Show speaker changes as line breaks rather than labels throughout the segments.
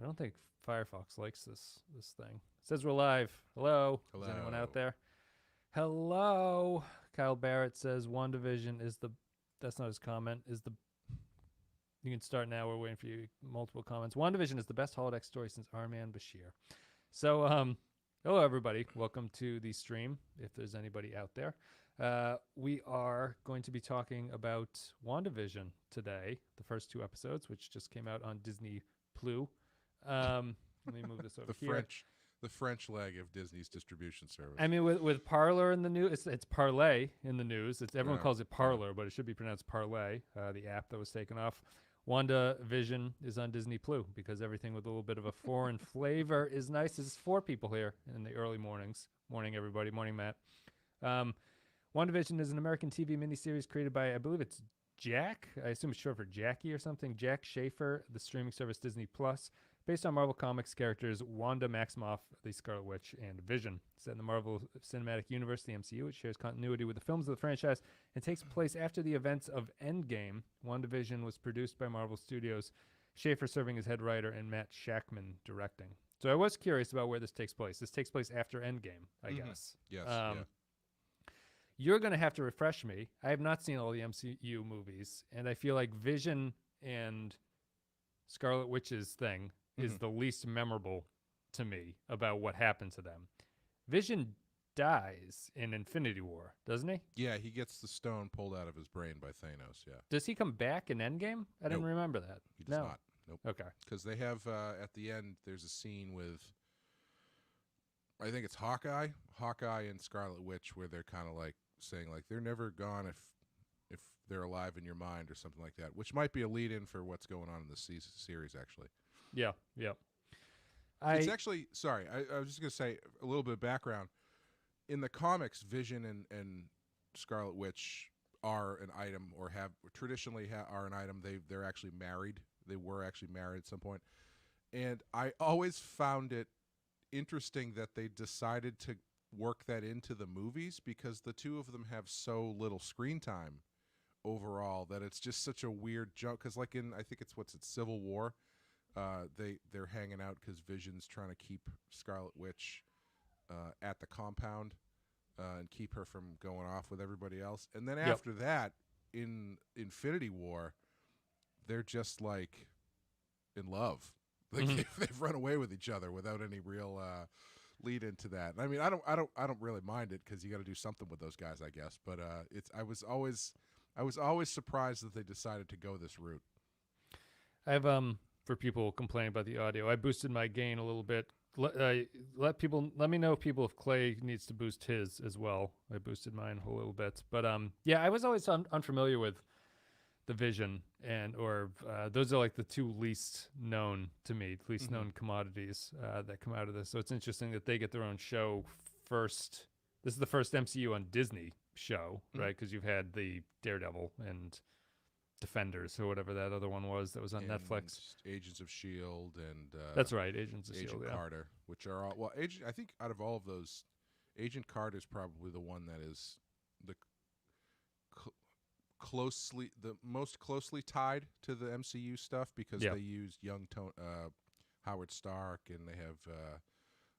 I don't think Firefox likes this thing. It says we're live. Hello.
Hello.
Is anyone out there? Hello. Kyle Barrett says WandaVision is the. That's not his comment. You can start now. We're waiting for you. Multiple comments. WandaVision is the best holodeck story since Our Man Bashir. So, hello everybody. Welcome to the stream. If there's anybody out there, we are going to be talking about WandaVision today. The first 2 episodes, which just came out on Disney Plus. Let me move this over here.
The French leg of Disney's distribution service.
I mean, with Parler in the news, it's Parlay in the news. Everyone calls it Parler, but it should be pronounced Parlay. The app that was taken off. WandaVision is on Disney Plus because everything with a little bit of a foreign flavor is nice. There's 4 people here in the early mornings. Morning, everybody. Morning, Matt. WandaVision is an American TV miniseries created by, I believe it's Jac. I assume it's short for Jackie or something. Jac Schaeffer, the streaming service Disney Plus. Based on Marvel Comics characters Wanda Maximoff, the Scarlet Witch and Vision. Set in the Marvel Cinematic Universe, the MCU, it shares continuity with the films of the franchise and takes place after the events of Endgame. WandaVision was produced by Marvel Studios, Schaeffer serving as head writer and Matt Shakman directing. So I was curious about where this takes place. This takes place after Endgame, I guess.
Yes.
You're going to have to refresh me. I have not seen all the MCU movies, and I feel like Vision and Scarlet Witch's thing is the least memorable to me about what happened to them. Vision dies in Infinity War, doesn't he?
Yeah, he gets the stone pulled out of his brain by Thanos, yeah.
Does he come back in Endgame? I didn't remember that.
He does not. Nope.
Okay.
Because they have, at the end, there's a scene with, I think it's Hawkeye and Scarlet Witch, where they're kind of like saying, like, they're never gone if they're alive in your mind or something like that, which might be a lead-in for what's going on in the series, actually.
Yeah.
It's actually, sorry, I was just going to say a little bit of background. In the comics, Vision and Scarlet Witch are an item, or have traditionally are an item. They're actually married. They were actually married at some point. And I always found it interesting that they decided to work that into the movies, because the two of them have so little screen time overall that it's just such a weird jump. Because like I think it's Civil War. They're hanging out because Vision's trying to keep Scarlet Witch at the compound and keep her from going off with everybody else. And then after that, in Infinity War, they're just like in love. Like they've run away with each other without any real lead into that. I mean, I don't really mind it, because you got to do something with those guys, I guess. But I was always surprised that they decided to go this route.
I have for people complaining about the audio, I boosted my gain a little bit. Let me know if Clay needs to boost his as well. I boosted mine a little bit, but yeah, I was always unfamiliar with the Vision, or those are like the 2 least known to me, least known commodities that come out of this. So it's interesting that they get their own show first. This is the first MCU on Disney show, right? Because you've had the Daredevil and Defenders, or whatever that other one was that was on Netflix.
Agents of S.H.I.E.L.D. and
that's right, Agents of
Agent
S.H.I.E.L.D.
Carter, which are all I think out of all of those, Agent Carter is probably the one that is the most closely tied to the MCU stuff, because they used young Howard Stark, and they have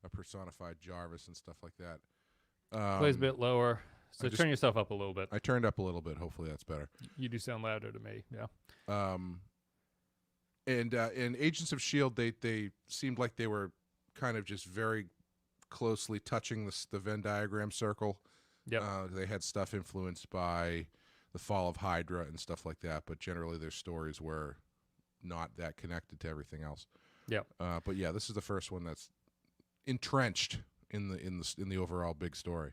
a personified Jarvis and stuff like that.
Plays a bit lower. So turn yourself up a little bit.
I turned up a little bit. Hopefully that's better.
You do sound louder to me. Yeah.
And in Agents of S.H.I.E.L.D., they seemed like they were kind of just very closely touching the Venn diagram circle.
Yep.
They had stuff influenced by the fall of Hydra and stuff like that, but generally their stories were not that connected to everything else.
Yep.
But yeah, this is the first one that's entrenched in the overall big story.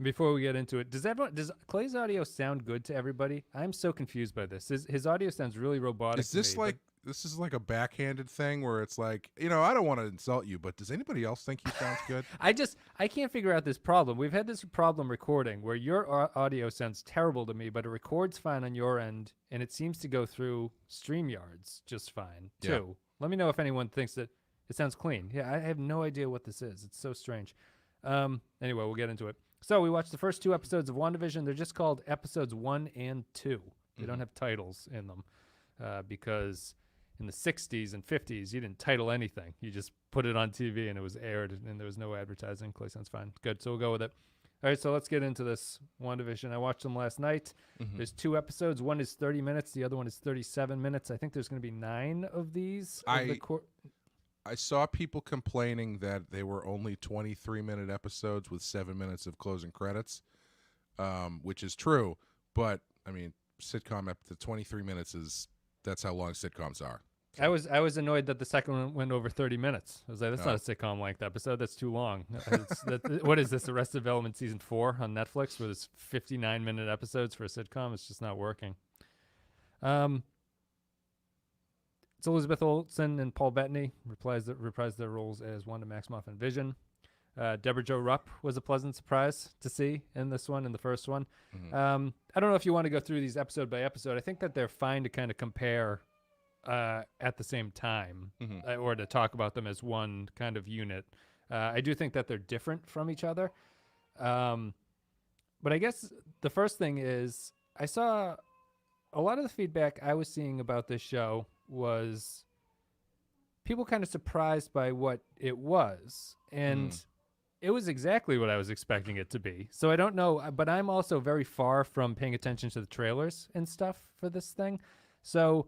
Before we get into it, does Clay's audio sound good to everybody? I'm so confused by this. His audio sounds really robotic.
Is this this is like a backhanded thing where it's like, I don't want to insult you, but does anybody else think he sounds good?
I can't figure out this problem. We've had this problem recording where your audio sounds terrible to me, but it records fine on your end, and it seems to go through StreamYards just fine too.
Yeah.
Let me know if anyone thinks that it sounds clean. Yeah, I have no idea what this is. It's so strange. Anyway, we'll get into it. So we watched the first 2 episodes of WandaVision. They're just called episodes 1 and 2. They don't have titles in them because in the 60s and 50s, you didn't title anything. You just put it on TV and it was aired and there was no advertising. Clay sounds fine. Good. So we'll go with it. All right, so let's get into this WandaVision. I watched them last night. There's 2 episodes. One is 30 minutes. The other one is 37 minutes. I think there's going to be 9 of these.
I saw people complaining that they were only 23-minute episodes with 7 minutes of closing credits, which is true. But, I mean, sitcom up to 23 minutes that's how long sitcoms are.
I was annoyed that the second one went over 30 minutes. I was like, that's not a sitcom length episode. That's too long. What is this, Arrested Development season 4 on Netflix where there's 59-minute episodes for a sitcom? It's just not working. It's Elizabeth Olsen and Paul Bettany reprised their roles as Wanda Maximoff and Vision. Debra Jo Rupp was a pleasant surprise to see in this one, in the first one. I don't know if you want to go through these episode by episode. I think that they're fine to kind of compare at the same time or to talk about them as one kind of unit. I do think that they're different from each other. But I guess the first thing is I saw a lot of the feedback I was seeing about this show was people kind of surprised by what it was. And it was exactly what I was expecting it to be. So I don't know, but I'm also very far from paying attention to the trailers and stuff for this thing. So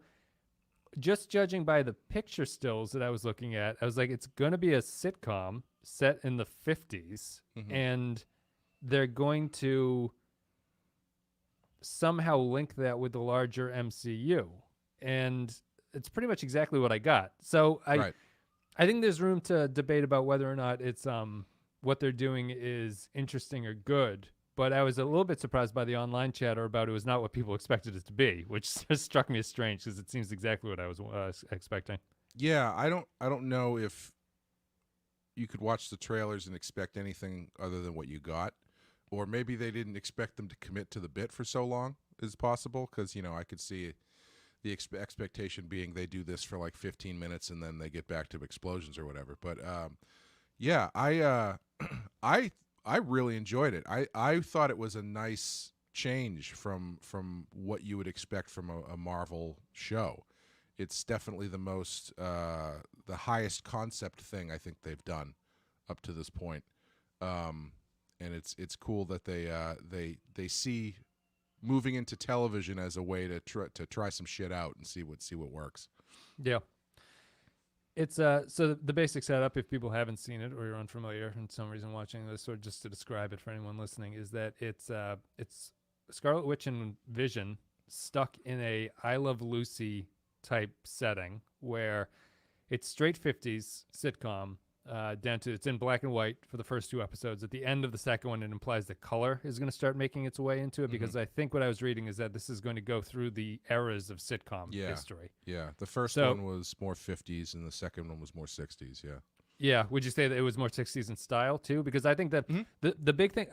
just judging by the picture stills that I was looking at, I was like, it's going to be a sitcom set in the 50s, and they're going to somehow link that with the larger MCU. And it's pretty much exactly what I got. So I think there's room to debate about whether or not it's what they're doing is interesting or good. But I was a little bit surprised by the online chatter about it was not what people expected it to be, which just struck me as strange because it seems exactly what I was expecting.
Yeah, I don't know if you could watch the trailers and expect anything other than what you got, or maybe they didn't expect them to commit to the bit for so long is possible, because I could see the expectation being they do this for like 15 minutes and then they get back to explosions or whatever. But yeah, I really enjoyed it. I thought it was a nice change from what you would expect from a Marvel show. It's definitely the most the highest concept thing I think they've done up to this point. And it's cool that they see moving into television as a way to try some shit out and see what works.
Yeah. It's so the basic setup, if people haven't seen it or you're unfamiliar and some reason watching this, or just to describe it for anyone listening, is that it's Scarlet Witch and Vision stuck in a I Love Lucy type setting where it's straight 50s sitcom down to it's in black and white for the first 2 episodes. At the end of the second one, it implies that color is going to start making its way into it, because I think what I was reading is that this is going to go through the eras of sitcom history.
Yeah, the first one was more 50s and the second one was more 60s, yeah.
Yeah, would you say that it was more 60s in style too? Because I think that the big thing,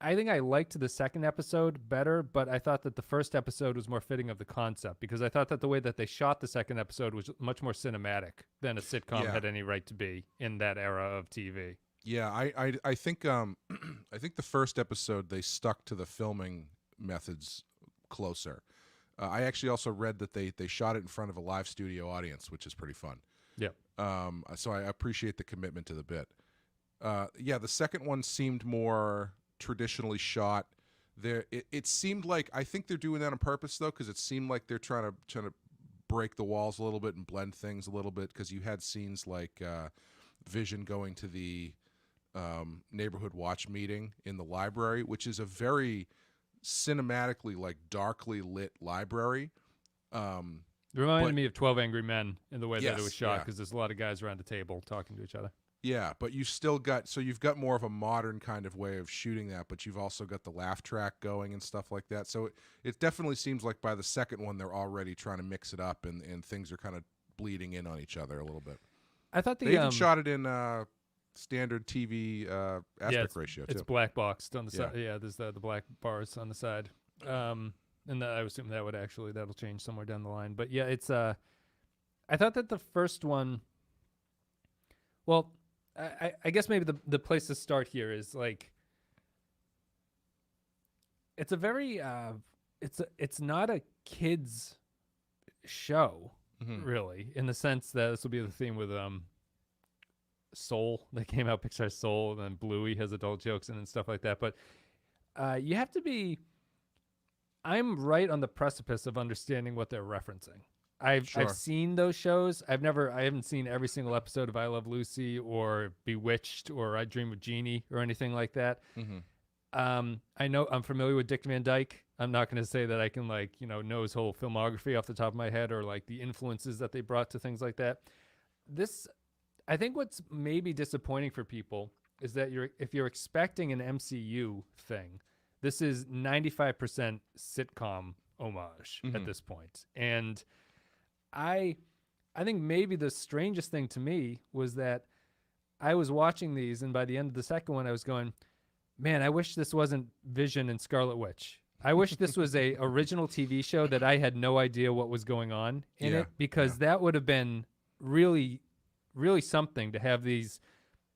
I think I liked the second episode better, but I thought that the first episode was more fitting of the concept, because I thought that the way that they shot the second episode was much more cinematic than a sitcom had any right to be in that era of TV.
Yeah, I think I think the first episode they stuck to the filming methods closer. I actually also read that they shot it in front of a live studio audience, which is pretty fun.
Yeah.
So I appreciate the commitment to the bit. Yeah, the second one seemed more traditionally shot. There, it seemed like, I think they're doing that on purpose though, because it seemed like they're trying to break the walls a little bit and blend things a little bit, because you had scenes like Vision going to the neighborhood watch meeting in the library, which is a very cinematically like darkly lit library.
It reminded me of 12 Angry Men in the way that it was shot, because there's a lot of guys around a table talking to each other.
Yeah, but you still got, so you've got more of a modern kind of way of shooting that, but you've also got the laugh track going and stuff like that. So it definitely seems like by the second one, they're already trying to mix it up, and things are kind of bleeding in on each other a little bit.
I thought
they even shot it in standard TV aspect ratio, too.
It's black boxed on the side. Yeah, there's the black bars on the side. And I assume that'll change somewhere down the line. But yeah, it's I thought that the first one, well, I guess maybe the place to start here is like, it's a very it's not a kids show. really, in the sense that this will be the theme with Soul. They came out Pixar's Soul, and then Bluey has adult jokes and stuff like that. But you have to be. I'm right on the precipice of understanding what they're referencing. I've seen those shows. I haven't seen every single episode of I Love Lucy or Bewitched or I Dream of Jeannie or anything like that. I know I'm familiar with Dick Van Dyke. I'm not going to say that I can know his whole filmography off the top of my head or like the influences that they brought to things like that. I think what's maybe disappointing for people is that if you're expecting an MCU thing, this is 95% sitcom homage at this point. And I think maybe the strangest thing to me was that I was watching these, and by the end of the second one, I was going, man, I wish this wasn't Vision and Scarlet Witch. I wish this was a original TV show that I had no idea what was going on in it, because that would have been really, really something to have these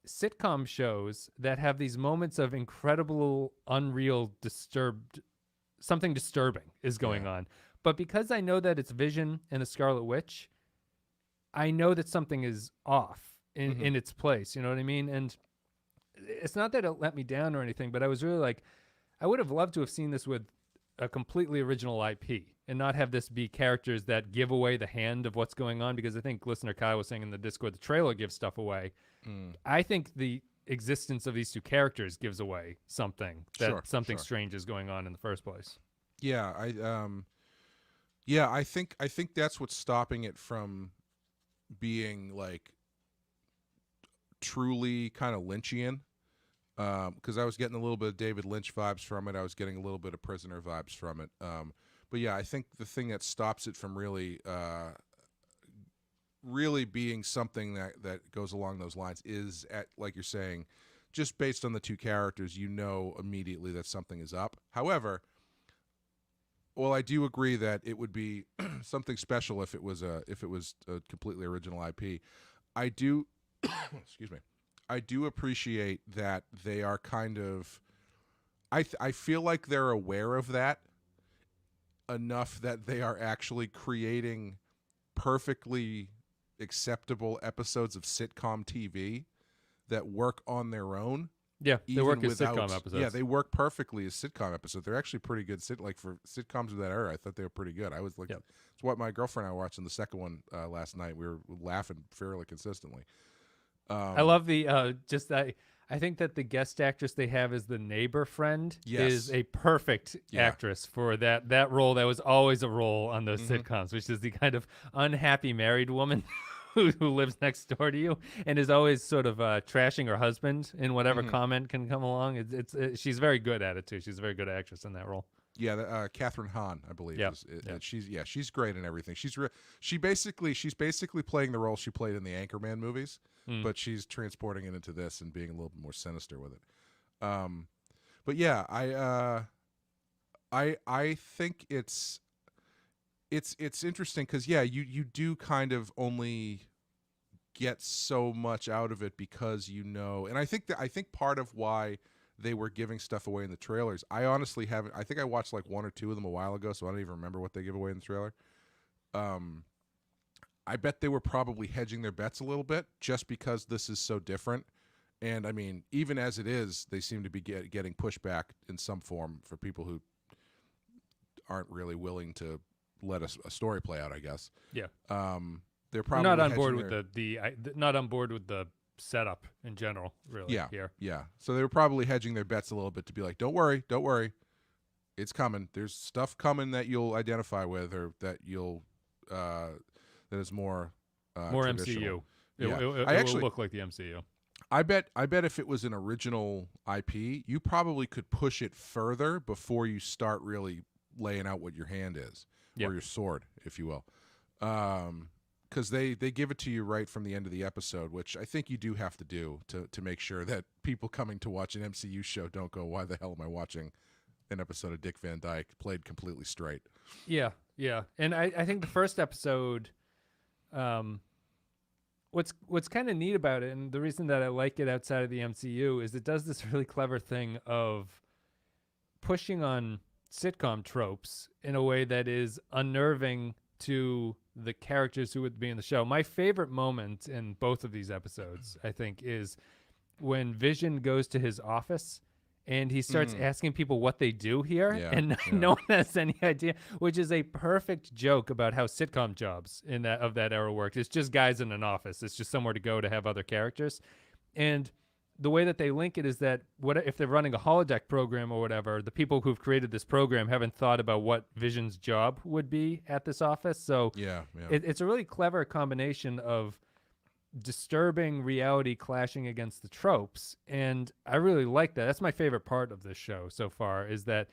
sitcom shows that have these moments of incredible, unreal, something disturbing is going on. But because I know that it's Vision and the Scarlet Witch, I know that something is off in its place. You know what I mean? And it's not that it let me down or anything, but I was really like, I would have loved to have seen this with a completely original IP and not have this be characters that give away the hand of what's going on, because I think listener Kyle was saying in the Discord, the trailer gives stuff away. I think the existence of these two characters gives away something, that something strange is going on in the first place.
Yeah, I think that's what's stopping it from being like truly kind of Lynchian. Because I was getting a little bit of David Lynch vibes from it. I was getting a little bit of Prisoner vibes from it. But yeah, I think the thing that stops it from really being something that goes along those lines is, like you're saying, just based on the two characters, you know immediately that something is up. However, well, I do agree that it would be something special if it was a completely original IP. I do, excuse me. I do appreciate that they are kind of. I feel like they're aware of that enough that they are actually creating perfectly acceptable episodes of sitcom TV that work on their own.
Yeah, they work as sitcom episodes.
Yeah, they work perfectly as sitcom episodes. They're actually pretty good. Like for sitcoms of that era, I thought they were pretty good. I was like, it's what my girlfriend and I were watching the second one last night. We were laughing fairly consistently.
I love the I think that the guest actress they have as the neighbor friend is a perfect actress for that role. That was always a role on those sitcoms, which is the kind of unhappy married woman who lives next door to you and is always sort of trashing her husband in whatever comment can come along. She's very good at it too. She's a very good actress in that role.
Yeah, Kathryn Hahn, I believe. She's great in everything. She's basically playing the role she played in the Anchorman movies, but she's transporting it into this and being a little bit more sinister with it. But yeah, I think it's interesting because you do kind of only get so much out of it because and I think part of why they were giving stuff away in the trailers. I honestly haven't. I think I watched like one or two of them a while ago, so I don't even remember what they give away in the trailer. I bet they were probably hedging their bets a little bit just because this is so different. And I mean, even as it is, they seem to be getting pushback in some form for people who aren't really willing to let a story play out, I guess.
Yeah.
They're probably
not on board with not on board with the setup in general, really.
Yeah. So they were probably hedging their bets a little bit to be like, don't worry, it's coming. There's stuff coming that you'll identify with, or that you'll that is more
MCU. It will look like the MCU.
I bet if it was an original IP, you probably could push it further before you start really laying out what your hand is, or your sword, if you will. Because they give it to you right from the end of the episode, which I think you do have to do to make sure that people coming to watch an MCU show don't go, why the hell am I watching an episode of Dick Van Dyke played completely straight?
Yeah. And I think the first episode, what's kind of neat about it, and the reason that I like it outside of the MCU, is it does this really clever thing of pushing on sitcom tropes in a way that is unnerving to the characters who would be in the show. My favorite moment in both of these episodes, I think, is when Vision goes to his office and he starts asking people what they do here, and no one has any idea, which is a perfect joke about how sitcom jobs of that era worked. It's just guys in an office. It's just somewhere to go to have other characters. And the way that they link it is that if they're running a holodeck program or whatever, the people who've created this program haven't thought about what Vision's job would be at this office. So it's a really clever combination of disturbing reality clashing against the tropes, and I really like that. That's my favorite part of this show so far, is that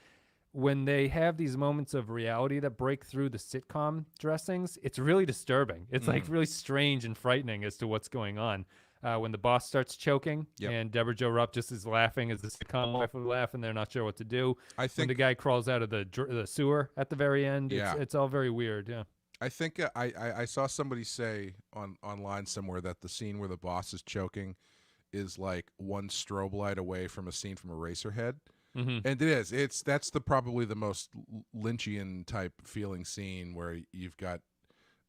when they have these moments of reality that break through the sitcom dressings, it's really disturbing. It's like really strange and frightening as to what's going on. When the boss starts choking and Debra Jo Rupp just is laughing as the sitcom wife would laugh, and they're not sure what to do. I think when the guy crawls out of the sewer at the very end, it's all very weird. Yeah.
I think I saw somebody say online somewhere that the scene where the boss is choking is like one strobe light away from a scene from Eraserhead, and it is. That's probably the most Lynchian type feeling scene where you've got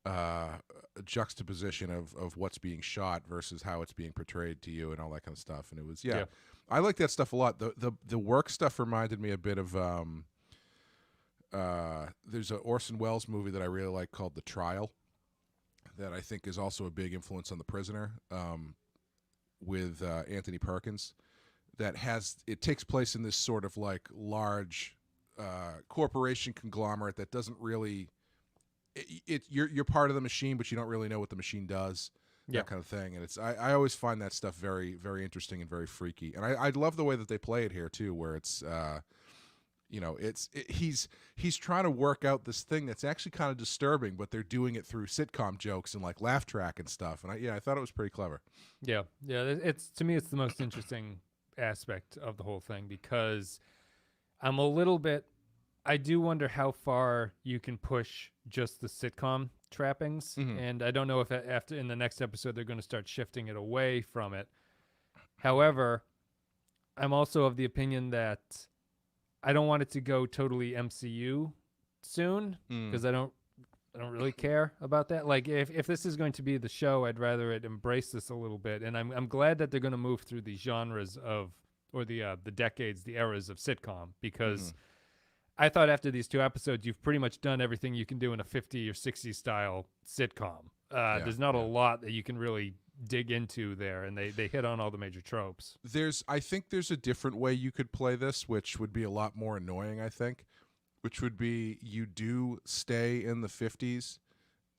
a juxtaposition of what's being shot versus how it's being portrayed to you and all that kind of stuff. And it was I like that stuff a lot. The work stuff reminded me a bit of. There's an Orson Welles movie that I really like called The Trial that I think is also a big influence on The Prisoner, with Anthony Perkins. It takes place in this sort of like large corporation conglomerate that doesn't really you're part of the machine, but you don't really know what the machine does. That kind of thing. And I always find that stuff very, very interesting and very freaky. And I love the way that they play it here too, where it's he's trying to work out this thing that's actually kind of disturbing, but they're doing it through sitcom jokes and like laugh track and stuff. And I thought it was pretty clever.
Yeah. It's to me, it's the most interesting aspect of the whole thing, because I do wonder how far you can push just the sitcom trappings, and I don't know if after in the next episode they're going to start shifting it away from it. However, I'm also of the opinion that I don't want it to go totally MCU soon, because I don't really care about that. Like if this is going to be the show, I'd rather it embrace this a little bit. And I'm glad that they're going to move through the genres or the decades, the eras of sitcom, because I thought after these 2 episodes, you've pretty much done everything you can do in a 50 or 60 style sitcom. There's not a lot that you can really dig into there, and they hit on all the major tropes.
I think there's a different way you could play this, which would be a lot more annoying, I think, which would be you do stay in the 50s,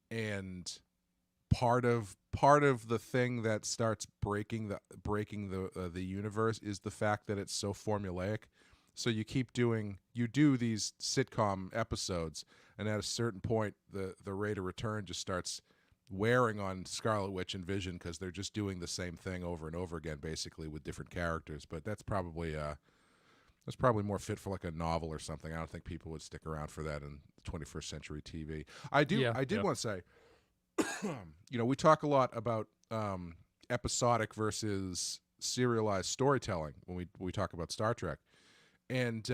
and part of the thing that starts breaking the universe is the fact that it's so formulaic. So you do these sitcom episodes, and at a certain point the rate of return just starts wearing on Scarlet Witch and Vision, because they're just doing the same thing over and over again, basically with different characters. But that's probably more fit for like a novel or something. I don't think people would stick around for that in 21st century TV. I did want to say, we talk a lot about episodic versus serialized storytelling when we talk about Star Trek, and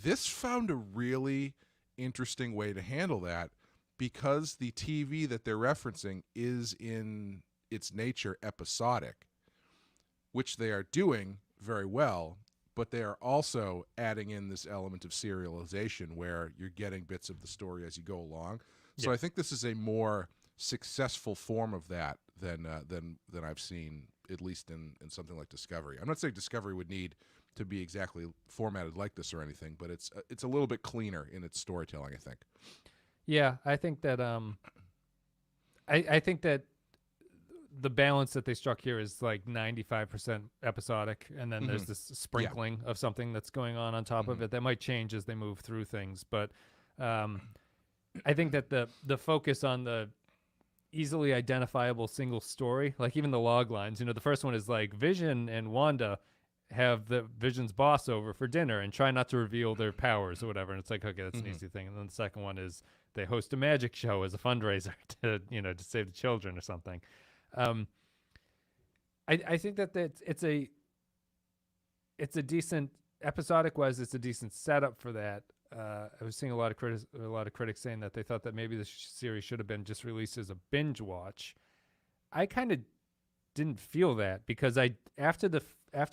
this found a really interesting way to handle that, because the TV that they're referencing is in its nature episodic, which they are doing very well, but they are also adding in this element of serialization where you're getting bits of the story as you go along. So I think this is a more successful form of that than I've seen, at least in something like Discovery. I'm not saying Discovery would need to be exactly formatted like this or anything, but it's a little bit cleaner in its storytelling, I think.
Yeah, I think that I think that the balance that they struck here is like 95% episodic, and then there's this sprinkling of something that's going on top of it that might change as they move through things. But I think that the focus on the easily identifiable single story, like even the log lines, the first one is like Vision and Wanda have the Vision's boss over for dinner and try not to reveal their powers or whatever. And it's like, okay, that's an easy thing. And then the second one is they host a magic show as a fundraiser to save the children or something. I think that it's a decent episodic wise. It's a decent setup for that. I was seeing a lot of critics saying that they thought that maybe the series should have been just released as a binge watch. I kind of didn't feel that because after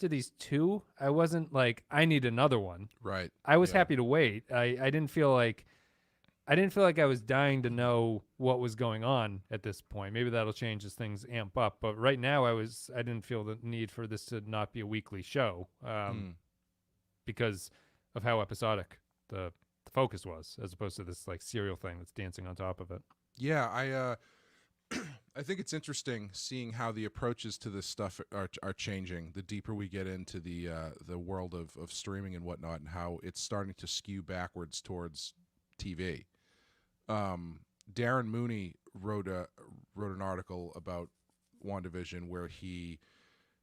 these two, I wasn't like I need another one.
Right.
I was happy to wait. I didn't feel like I was dying to know what was going on at this point. Maybe that'll change as things amp up. But right now, I didn't feel the need for this to not be a weekly show because of how episodic the focus was, as opposed to this like serial thing that's dancing on top of it.
Yeah, I think it's interesting seeing how the approaches to this stuff are changing. The deeper we get into the world of streaming and whatnot, and how it's starting to skew backwards towards TV. Darren Mooney wrote an article about WandaVision where he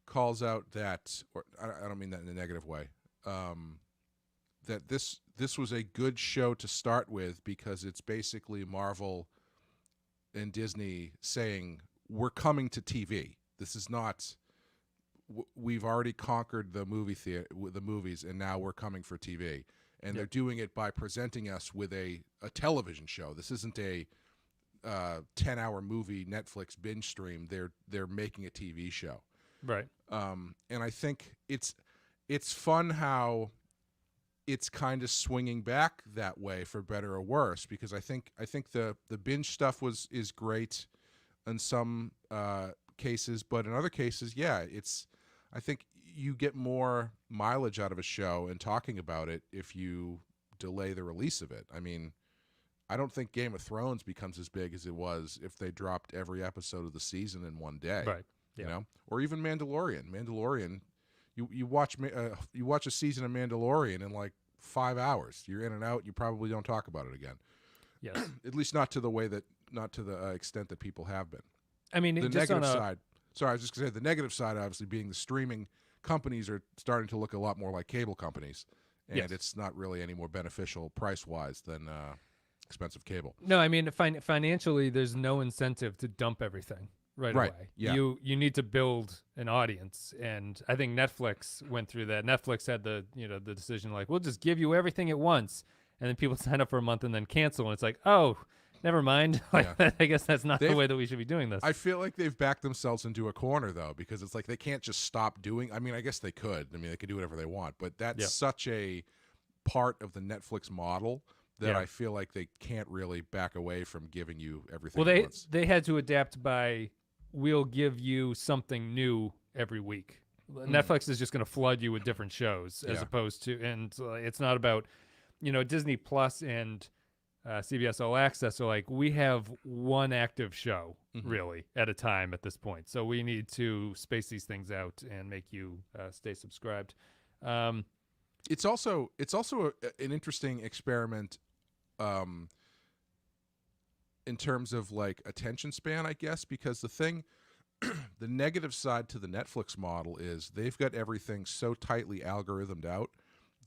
calls out that, or I don't mean that in a negative way, that this was a good show to start with because it's basically Marvel and Disney saying we're coming to TV. This is not. We've already conquered the the movies, and now we're coming for TV. And they're doing it by presenting us with a television show. This isn't a 10-hour movie Netflix binge stream. They're making a TV show,
right?
And I think it's fun how it's kind of swinging back that way for better or worse, because I think the binge stuff is great in some cases, but in other cases, I think you get more mileage out of a show and talking about it if you delay the release of it. I mean, I don't think Game of Thrones becomes as big as it was if they dropped every episode of the season in one day,
right? Yeah.
You know, or even Mandalorian. You watch a season of Mandalorian in like 5 hours. You're in and out. You probably don't talk about it again.
Yes.
At least not to the extent that people have been.
I mean,
the negative side. Sorry, I was just going to say the negative side, obviously, being the streaming companies are starting to look a lot more like cable companies, and it's not really any more beneficial price-wise than expensive cable.
No, I mean, financially, there's no incentive to dump everything right away.
Yeah.
You need to build an audience, and I think Netflix went through that. Netflix had the decision like, we'll just give you everything at once, and then people sign up for a month and then cancel, and it's like, oh, never mind. I guess that's not the way that we should be doing this.
I feel like they've backed themselves into a corner, though, because it's like they can't just stop doing. I mean, I guess they could. I mean, they could do whatever they want, but that's such a part of the Netflix model that I feel like they can't really back away from giving you everything.
Well, they had to adapt by, we'll give you something new every week. Netflix is just going to flood you with different shows as opposed to, and it's not about, Disney Plus and CBS All Access are like, we have one active show really at a time at this point. So we need to space these things out and make you stay subscribed.
It's also an interesting experiment in terms of like attention span, I guess, because the negative side to the Netflix model is they've got everything so tightly algorithmed out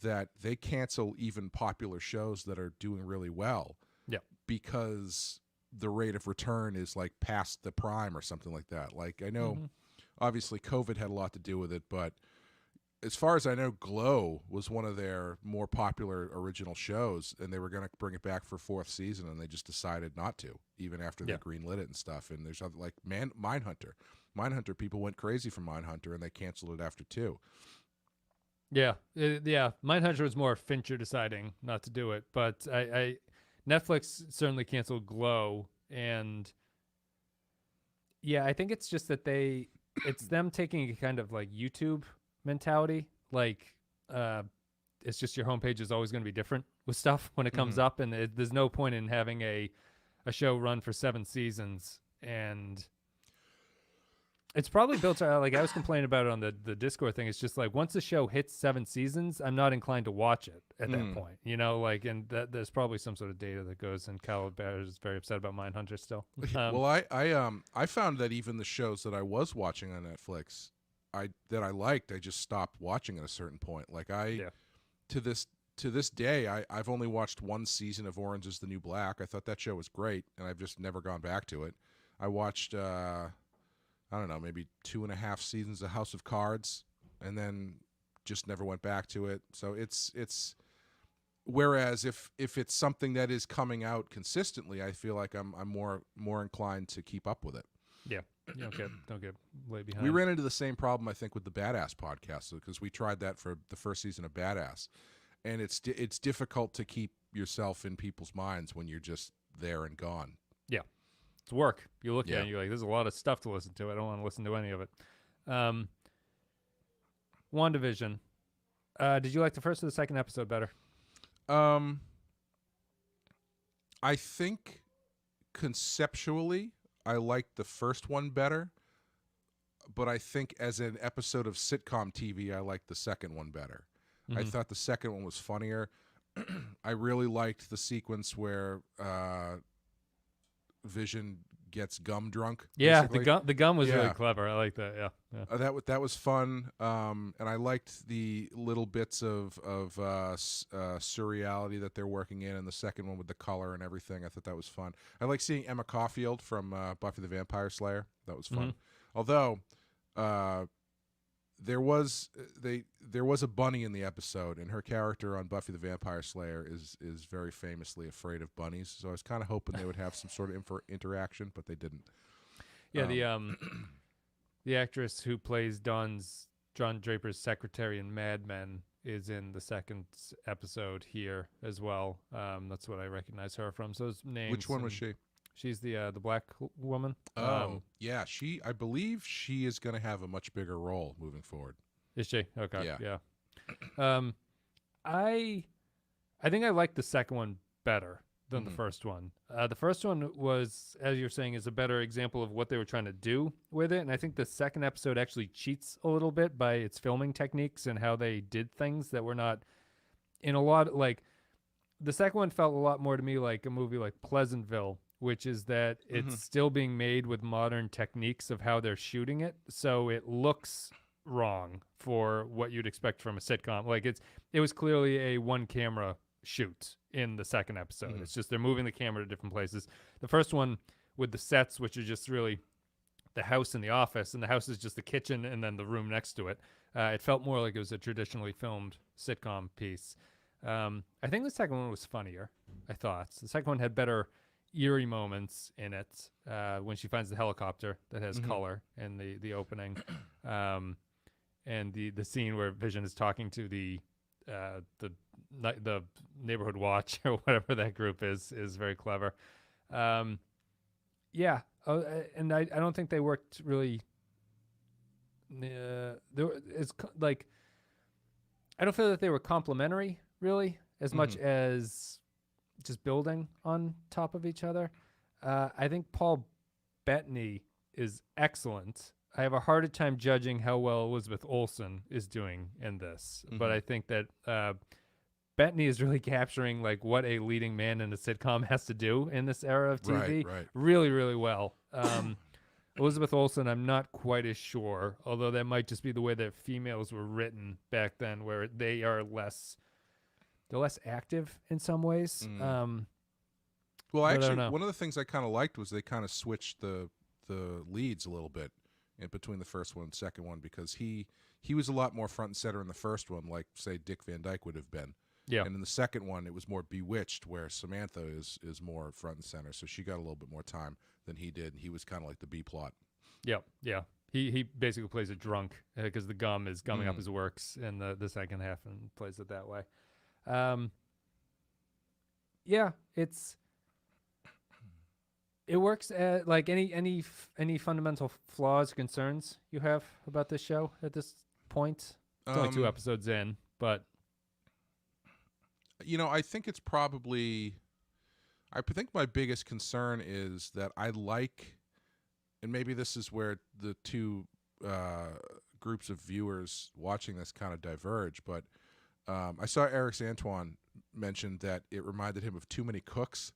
that they cancel even popular shows that are doing really well.
Yeah.
Because the rate of return is like past the prime or something like that. Like I know obviously COVID had a lot to do with it, but as far as I know, Glow was one of their more popular original shows, and they were going to bring it back for 4th season, and they just decided not to, even after they greenlit it and stuff. And there's other, like Mindhunter. Mindhunter, people went crazy for Mindhunter, and they canceled it after 2.
Yeah, Mindhunter was more Fincher deciding not to do it, but Netflix certainly canceled Glow, and I think it's just that it's them taking a kind of like YouTube mentality, like it's just your homepage is always going to be different with stuff when it comes up, and there's no point in having a show run for 7 seasons, and it's probably built like I was complaining about it on the Discord thing. It's just like once the show hits 7 seasons, I'm not inclined to watch it at that point, and there's probably some sort of data that goes, and Kyle Bear is very upset about Mindhunter still.
Well, I found that even the shows that I was watching on Netflix that I liked, I just stopped watching at a certain point. Like to this day, I've only watched 1 season of Orange is the New Black. I thought that show was great, and I've just never gone back to it. I watched, I don't know, maybe 2.5 seasons of House of Cards, and then just never went back to it. So it's Whereas if it's something that is coming out consistently, I feel like I'm more inclined to keep up with it.
Yeah, you don't get way behind.
We ran into the same problem, I think, with the Badass podcast, because we tried that for the first season of Badass, and it's difficult to keep yourself in people's minds when you're just there and gone.
Yeah, it's work. You look at it and you're like, there's a lot of stuff to listen to. I don't want to listen to any of it. WandaVision. Did you like the first or the second episode better?
I think conceptually I liked the first one better, but I think as an episode of sitcom TV, I liked the second one better. I thought the second one was funnier. I really liked the sequence where Vision gets gum drunk.
Yeah,
basically.
the gum was really clever. I like that. Yeah.
That was fun, and I liked the little bits of surreality that they're working in the second one with the color and everything. I thought that was fun. I like seeing Emma Caulfield from Buffy the Vampire Slayer. That was fun. Although there was a bunny in the episode, and her character on Buffy the Vampire Slayer is very famously afraid of bunnies. So I was kind of hoping they would have some sort of interaction, but they didn't.
Yeah, the actress who plays John Draper's secretary in Mad Men is in the second episode here as well. That's what I recognize her from. So those names.
Which one was she?
She's the black woman.
Yeah, I believe she is going to have a much bigger role moving forward.
Is she? Okay. Yeah. I think I like the second one better than the first one. The first one was, as you're saying, is a better example of what they were trying to do with it. And I think the second episode actually cheats a little bit by its filming techniques and how they did things that were not in a lot. Like the second one felt a lot more to me like a movie like Pleasantville, which is that it's still being made with modern techniques of how they're shooting it. So it looks wrong for what you'd expect from a sitcom. Like it was clearly a one camera shoot in the second episode. It's just they're moving the camera to different places. The first one with the sets, which are just really the house and the office, and the house is just the kitchen and then the room next to it. It felt more like it was a traditionally filmed sitcom piece. I think the second one was funnier, I thought. The second one had better eerie moments in it when she finds the helicopter that has color in the opening, and the scene where Vision is talking to the neighborhood watch or whatever that group is very clever. And I don't think they worked really. It's like I don't feel that they were complementary really as much as just building on top of each other. I think Paul Bettany is excellent. I have a harder time judging how well Elizabeth Olsen is doing in this, but I think that Bettany is really capturing like what a leading man in a sitcom has to do in this era of TV really, really well. Elizabeth Olsen, I'm not quite as sure, although that might just be the way that females were written back then, where they are less active in some ways.
Well, actually, one of the things I kind of liked was they kind of switched the leads a little bit in between the first one and second one, because he was a lot more front and center in the first one, like say Dick Van Dyke would have been. Yeah. And in the second one, it was more Bewitched, where Samantha is more front and center, so she got a little bit more time than he did, and he was kind of like the B plot. Yeah. He basically plays a drunk because the gum is gumming up his works in the second half and plays it that way. It works. Like any fundamental flaws, concerns you have about this show at this point? It's only 2 episodes in, but I think it's probably. I think my biggest concern is that I like, and maybe this is where the two groups of viewers watching this kind of diverge, but I saw Eric Antoine mention that it reminded him of Too Many Cooks,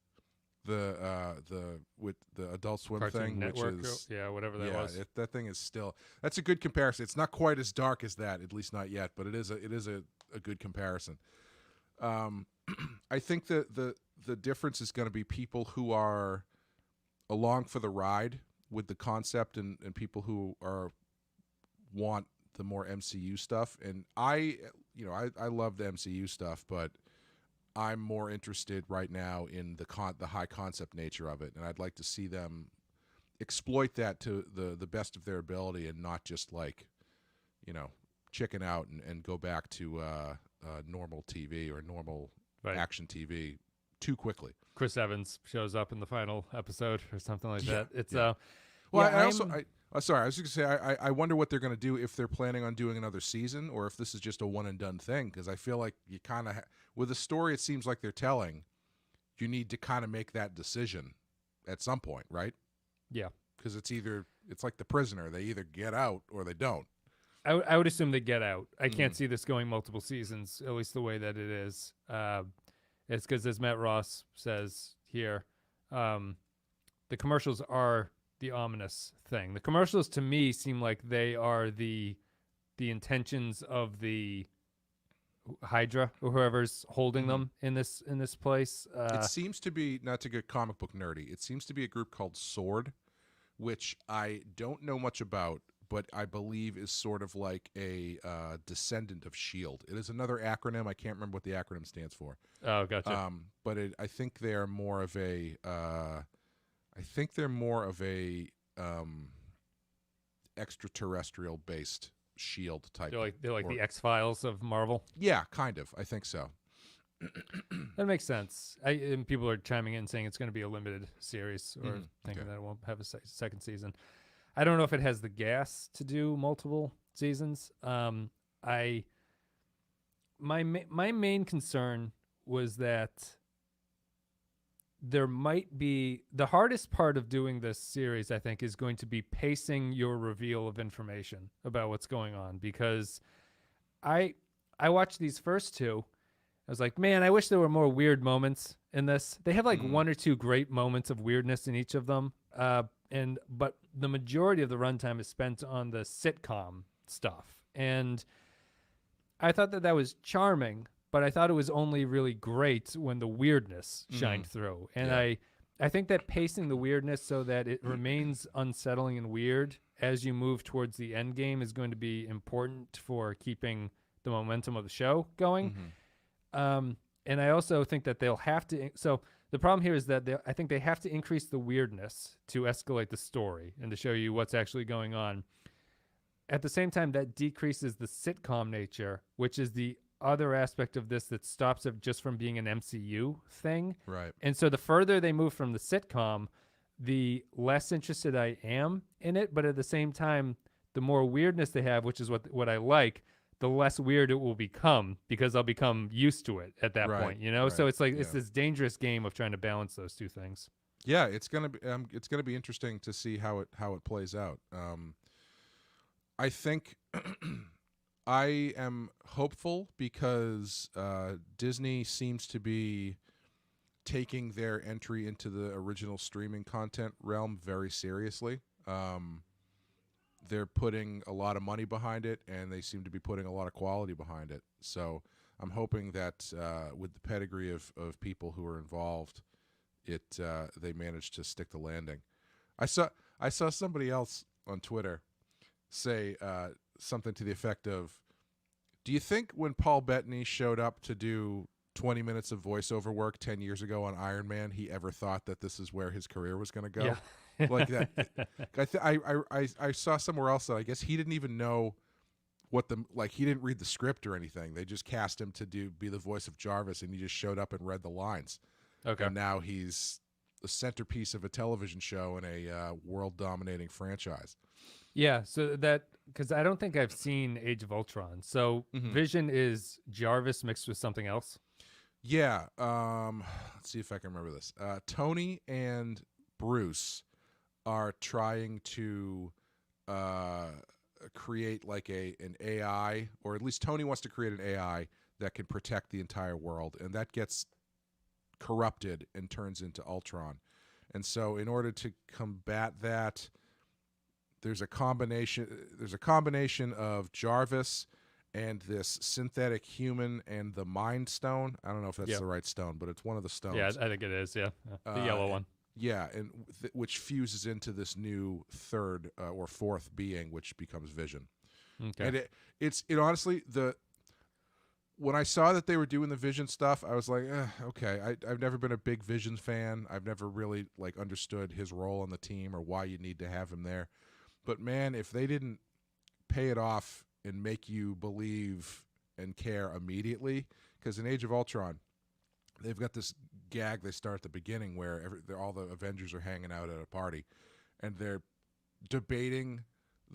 with the Adult Swim Cartoon thing, Network, which is whatever that was. That thing is still, that's a good comparison. It's not quite as dark as that, at least not yet, but it is a good comparison. I think that the difference is going to be people who are along for the ride with the concept and people who want the more MCU stuff. And I love the MCU stuff, but I'm more interested right now in the high concept nature of it, and I'd like to see them exploit that to the best of their ability, and not just like, chicken out and go back to normal TV or normal action TV too quickly.
Chris Evans shows up in the final episode or something like that. It's
well, I was just gonna say I wonder what they're gonna do, if they're planning on doing another season or if this is just a one and done thing. Because I feel like you kind of with the story it seems like they're telling, you need to kind of make that decision at some point, right?
Yeah,
because it's like The Prisoner. They either get out or they don't.
I would assume they get out. I can't see this going multiple seasons, at least the way that it is. It's because, as Matt Ross says here, the commercials are the ominous thing. The commercials, to me, seem like they are the intentions of the Hydra or whoever's holding them in this place.
It seems to be, not to get comic book nerdy, it seems to be a group called Sword, which I don't know much about, but I believe is sort of like a descendant of S.H.I.E.L.D. It is another acronym. I can't remember what the acronym stands for.
Oh, gotcha.
But I think they're more of a extraterrestrial based S.H.I.E.L.D. type.
They're like the X-Files of Marvel.
Yeah, kind of. I think so.
That makes sense. And people are chiming in saying it's going to be a limited series, or thinking that it won't have a second season. I don't know if it has the gas to do multiple seasons. My main concern was that there might be the hardest part of doing this series, I think, is going to be pacing your reveal of information about what's going on, because I watched these first two. I was like, man, I wish there were more weird moments in this. They have like one or two great moments of weirdness in each of them. But the majority of the runtime is spent on the sitcom stuff. And I thought that was charming, but I thought it was only really great when the weirdness shined through. And I think that pacing the weirdness so that it remains unsettling and weird as you move towards the end game is going to be important for keeping the momentum of the show going. And I also think that they'll have to. So the problem here is that I think they have to increase the weirdness to escalate the story and to show you what's actually going on. At the same time, that decreases the sitcom nature, which is the other aspect of this that stops it just from being an MCU thing.
Right.
And so the further they move from the sitcom, the less interested I am in it. But at the same time, the more weirdness they have, which is what I like, the less weird it will become, because I'll become used to it at that point, Right. So it's like it's this dangerous game of trying to balance those two things.
Yeah, it's gonna be interesting to see how it plays out. I think I am hopeful because Disney seems to be taking their entry into the original streaming content realm very seriously. They're putting a lot of money behind it, and they seem to be putting a lot of quality behind it. So I'm hoping that with the pedigree of people who are involved, they managed to stick the landing. I saw somebody else on Twitter say something to the effect of, do you think when Paul Bettany showed up to do 20 minutes of voiceover work 10 years ago on Iron Man, he ever thought that this is where his career was going to go?
Yeah.
Like that. I saw somewhere else that I guess he didn't even know he didn't read the script or anything. They just cast him to be the voice of Jarvis, and he just showed up and read the lines.
Okay.
And now he's the centerpiece of a television show in a world-dominating franchise.
Yeah, so that, because I don't think I've seen Age of Ultron. So Vision is Jarvis mixed with something else?
Yeah. Let's see if I can remember this. Tony and Bruce are trying to create like an AI, or at least Tony wants to create an AI that can protect the entire world, and that gets corrupted and turns into Ultron. And so in order to combat that, there's a combination of Jarvis and this synthetic human and the Mind Stone. I don't know if that's the right stone, but it's one of the stones.
Yeah, I think it is, the yellow one.
Yeah, and which fuses into this new third or fourth being, which becomes Vision.
Okay.
And it honestly, when I saw that they were doing the Vision stuff, I was like, okay. I've never been a big Vision fan. I've never really like understood his role on the team or why you need to have him there. But man, if they didn't pay it off and make you believe and care immediately, because in Age of Ultron, they've got this gag they start at the beginning where all the Avengers are hanging out at a party, and they're debating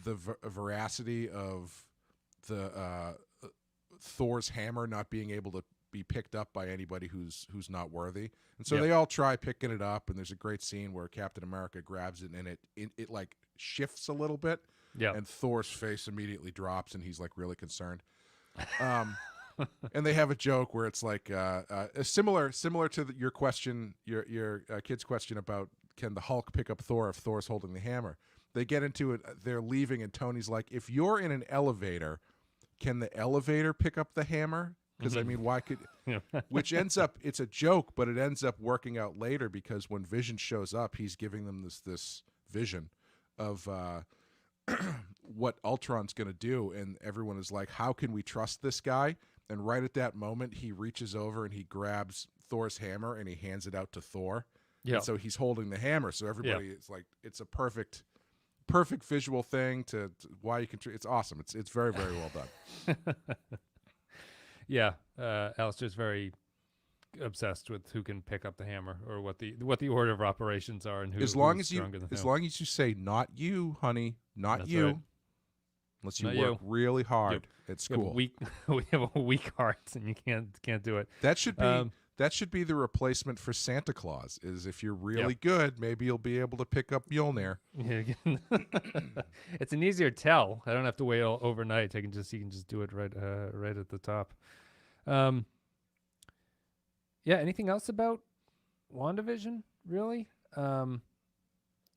the veracity of the Thor's hammer not being able to be picked up by anybody who's not worthy. And so they all try picking it up, and there's a great scene where Captain America grabs it, and it like shifts a little bit, and Thor's face immediately drops, and he's like really concerned. And they have a joke where it's like similar to your question, your kid's question about can the Hulk pick up Thor if Thor's holding the hammer. They get into it. They're leaving, and Tony's like, if you're in an elevator, can the elevator pick up the hammer? Because I mean, why could? Which ends up, it's a joke, but it ends up working out later because when Vision shows up, he's giving them this vision of what Ultron's going to do, and everyone is like, how can we trust this guy? And right at that moment, he reaches over and he grabs Thor's hammer and he hands it out to Thor. Yeah. So he's holding the hammer. So everybody is like, it's a perfect visual thing to why you can. It's awesome. It's very, very well done.
Yeah, Alistair's very obsessed with who can pick up the hammer or what the order of operations are and who's stronger than who.
As long as you say not you, honey, not
That's
you.
Right.
Unless you work really hard at school.
We have a weak heart, and you can't do it.
That should be the replacement for Santa Claus. Is if you're really good, maybe you'll be able to pick up Mjolnir.
Yeah. It's an easier tell. I don't have to wait overnight. You can just do it right at the top. Yeah. Anything else about WandaVision? Really?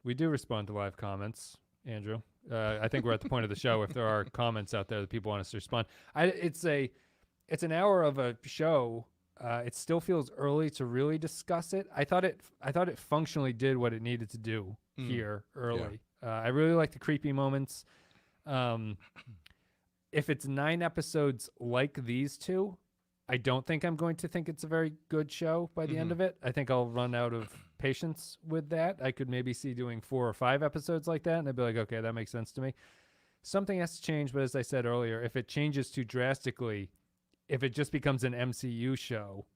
We do respond to live comments, Andrew. I think we're at the point of the show. If there are comments out there that people want us to respond, it's an hour of a show. It still feels early to really discuss it. I thought it functionally did what it needed to do here early. Yeah. I really like the creepy moments. If it's 9 episodes like these two, I don't think I'm going to think it's a very good show by the end of it. I think I'll run out of patience with that. I could maybe see doing 4 or 5 episodes like that, and I'd be like, okay, that makes sense to me. Something has to change, but as I said earlier, if it changes too drastically, if it just becomes an MCU show,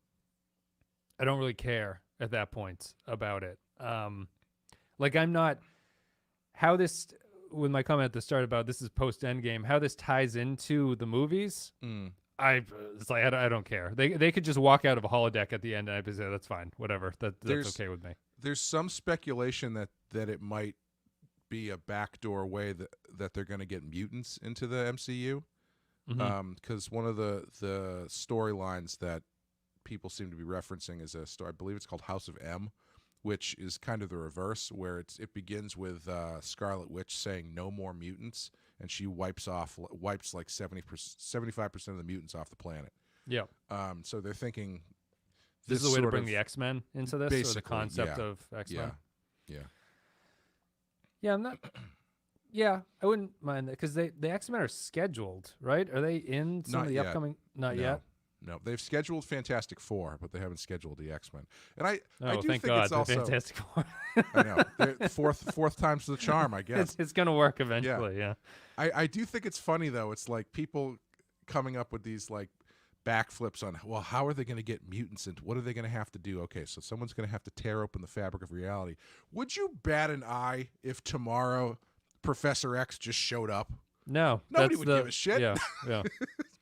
I don't really care at that point about it. Like I'm not how this with my comment at the start about this is post Endgame, how this ties into the movies. It's like I don't care. They could just walk out of a holodeck at the end, and I'd say that's fine, whatever. That's okay with me.
There's some speculation that it might be a backdoor way that they're going to get mutants into the MCU. Because one of the storylines that people seem to be referencing is a story, I believe it's called House of M, which is kind of the reverse, where it begins with Scarlet Witch saying no more mutants, and she wipes like 75% of the mutants off the planet. Yeah. So they're thinking
this is a way to bring the X-Men into this, or the concept of X-Men. Yeah, I'm not. Yeah, I wouldn't mind that because the X-Men are scheduled, right? Are they in some of the upcoming? Not yet.
No, they've scheduled Fantastic Four, but they haven't scheduled the X-Men. And I do
thank
think
God,
it's also
Fantastic Four.
I know, fourth time's the charm, I guess.
It's gonna work eventually. Yeah.
I do think it's funny though. It's like people coming up with these like backflips on, well, how are they going to get mutants into? What are they going to have to do? Okay, so someone's going to have to tear open the fabric of reality. Would you bat an eye if tomorrow Professor X just showed up?
No,
nobody would give a shit.
Yeah.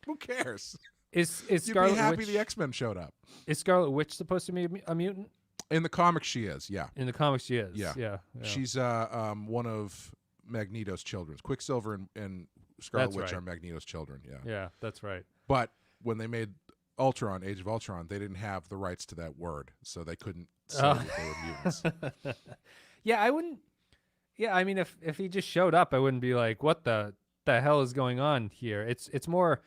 Who cares?
Is
You'd
Scarlet
be happy
Witch,
the X-Men showed up.
Is Scarlet Witch supposed to be a mutant?
In the comics, she is. Yeah.
In the comics, she is.
Yeah. She's one of Magneto's children. Quicksilver and Scarlet Witch are Magneto's children. Yeah.
Yeah, that's right.
But when they made Ultron, Age of Ultron, they didn't have the rights to that word, so they couldn't say that they were mutants.
Yeah, I wouldn't. Yeah, I mean, if he just showed up, I wouldn't be like, "What the hell is going on here?" It's more,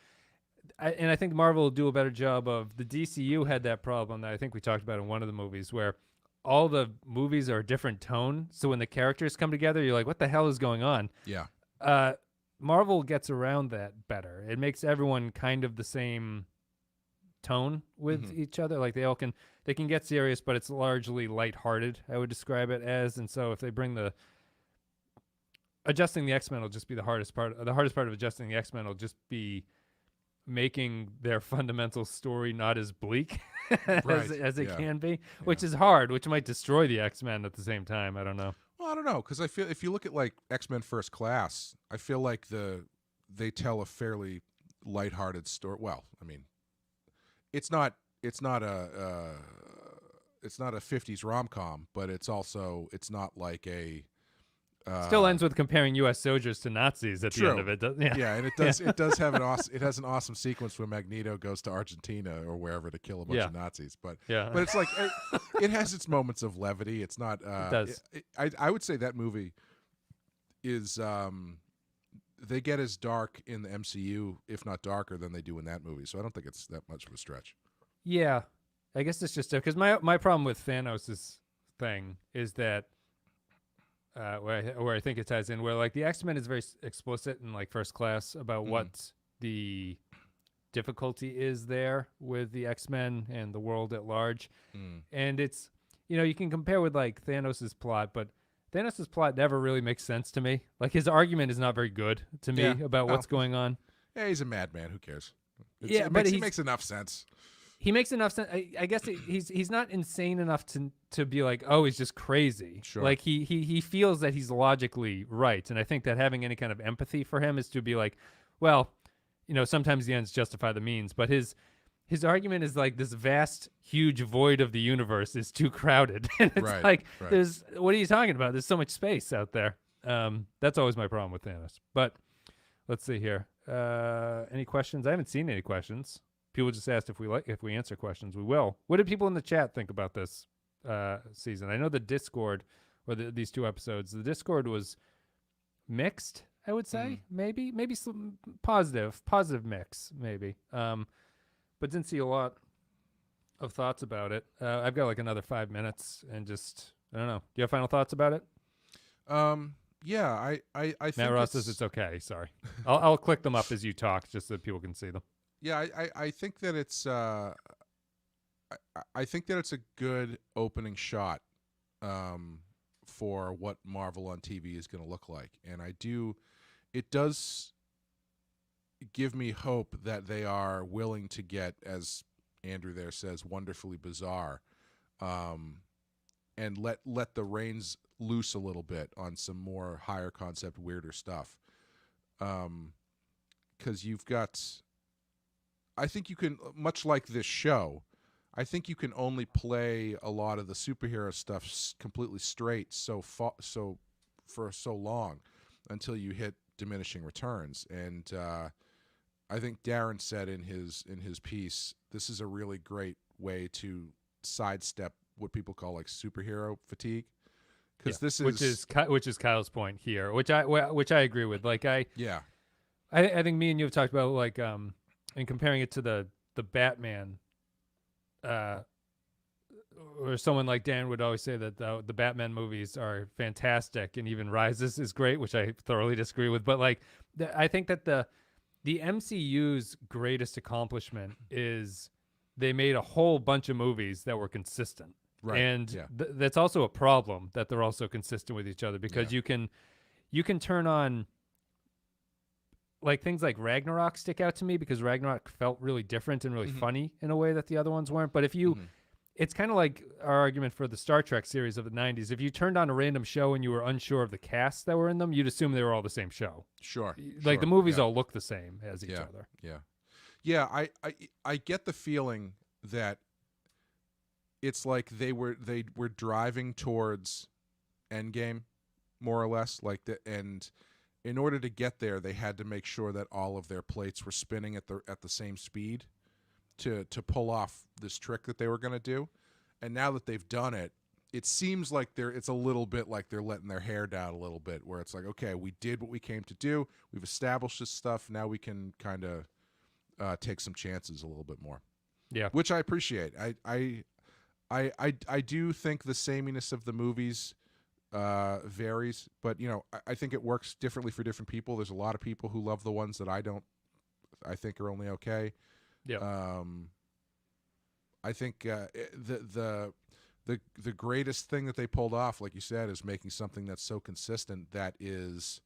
and I think Marvel will do a better job of. The DCU had that problem that I think we talked about in one of the movies, where all the movies are a different tone. So when the characters come together, you're like, "What the hell is going on?"
Yeah.
Marvel gets around that better. It makes everyone kind of the same tone with each other. Like they can get serious, but it's largely lighthearted, I would describe it as. And so if they bring adjusting the X-Men will just be the hardest part. The hardest part of adjusting the X-Men will just be making their fundamental story not as bleak as it can be, which is hard, which might destroy the X-Men at the same time. I don't know.
Well, I don't know, because I feel if you look at like X-Men First Class, I feel like they tell a fairly lighthearted story. Well, I mean, it's not a 50s rom-com, but it's not like a
still ends with comparing U.S. soldiers to Nazis at the end of it.
And it does have an awesome sequence where Magneto goes to Argentina or wherever to kill a bunch of Nazis. But it's like it has its moments of levity. It's not. It does. I would say that movie is. They get as dark in the MCU, if not darker, than they do in that movie. So I don't think it's that much of a stretch.
Yeah, I guess it's just because my problem with Thanos' thing is that. Where I think it ties in, where like the X-Men is very explicit in like First Class about what the difficulty is there with the X-Men and the world at large. And it's, you can compare with like Thanos' plot, but Thanos' plot never really makes sense to me. Like his argument is not very good to me about what's going on.
Yeah, he's a madman. Who cares?
He
makes enough sense.
He makes enough sense. I guess he's not insane enough to be like, oh, he's just crazy.
Sure.
Like he feels that he's logically right, and I think that having any kind of empathy for him is to be like, well, sometimes the ends justify the means. But his argument is like this vast, huge void of the universe is too crowded, and it's there's what are you talking about? There's so much space out there. That's always my problem with Thanos. But let's see here. Any questions? I haven't seen any questions. People just asked if we answer questions. We will. What did people in the chat think about this season? I know the Discord, or these two episodes, the Discord was mixed, I would say. Maybe some positive mix, maybe. But didn't see a lot of thoughts about it. I've got like another 5 minutes and just, I don't know. Do you have final thoughts about it?
Yeah, I think
Matt Ross says it's okay. Sorry. I'll click them up as you talk just so that people can see them.
Yeah, I think that it's I think that it's a good opening shot for what Marvel on TV is going to look like, and it does give me hope that they are willing to get, as Andrew there says, wonderfully bizarre, and let the reins loose a little bit on some more higher concept, weirder stuff, because you've got. I think you can, much like this show, I think you can only play a lot of the superhero stuff completely straight for so long until you hit diminishing returns. And I think Darren said in his piece, this is a really great way to sidestep what people call like superhero fatigue, because this is
which is Kyle's point here, which I agree with. Like I think me and you have talked about like and comparing it to the Batman, or someone like Dan would always say that the Batman movies are fantastic, and even Rises is great, which I thoroughly disagree with. But like, I think that the MCU's greatest accomplishment is they made a whole bunch of movies that were consistent, and that's also a problem that they're also consistent with each other, because you can turn on. Like things like Ragnarok stick out to me because Ragnarok felt really different and really funny in a way that the other ones weren't. But if you, it's kind of like our argument for the Star Trek series of the 90s. If you turned on a random show and you were unsure of the casts that were in them, you'd assume they were all the same show.
Sure.
Like the movies all look the same as each other.
Yeah. I get the feeling that it's like they were driving towards Endgame, more or less, and in order to get there, they had to make sure that all of their plates were spinning at the same speed to pull off this trick that they were going to do. And now that they've done it, it seems like it's a little bit like they're letting their hair down a little bit, where it's like, okay, we did what we came to do. We've established this stuff. Now we can kind of take some chances a little bit more. Yeah, which I appreciate. I do think the sameness of the movies varies, but I think it works differently for different people. There's a lot of people who love the ones that I think are only okay. Yeah. I think the greatest thing that they pulled off, like you said, is making something that's so consistent that is,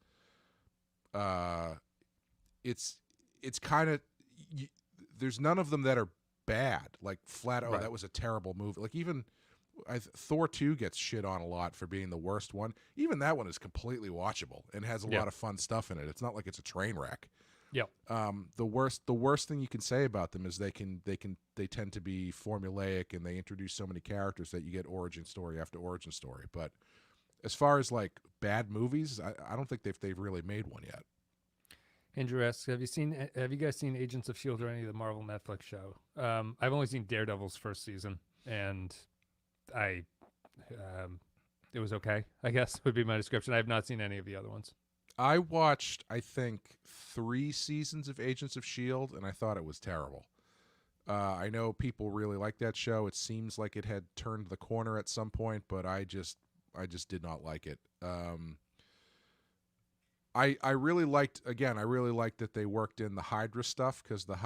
it's kind of, there's none of them that are bad, like flat. Oh,
Right.
that was a terrible movie. Like even Thor 2 gets shit on a lot for being the worst one. Even that one is completely watchable and has a lot of fun stuff in it. It's not like it's a train wreck.
Yep.
The worst thing you can say about them is they tend to be formulaic, and they introduce so many characters that you get origin story after origin story. But as far as like bad movies, I don't think they've really made one yet.
Andrew asks, have you guys seen Agents of S.H.I.E.L.D. or any of the Marvel Netflix show? I've only seen Daredevil's first season, and it was okay, I guess, would be my description. I have not seen any of the other ones.
I watched, I think, 3 seasons of Agents of S.H.I.E.L.D., and I thought it was terrible. I know people really like that show. It seems like it had turned the corner at some point, but I just did not like it. I really liked that they worked in the Hydra stuff, because the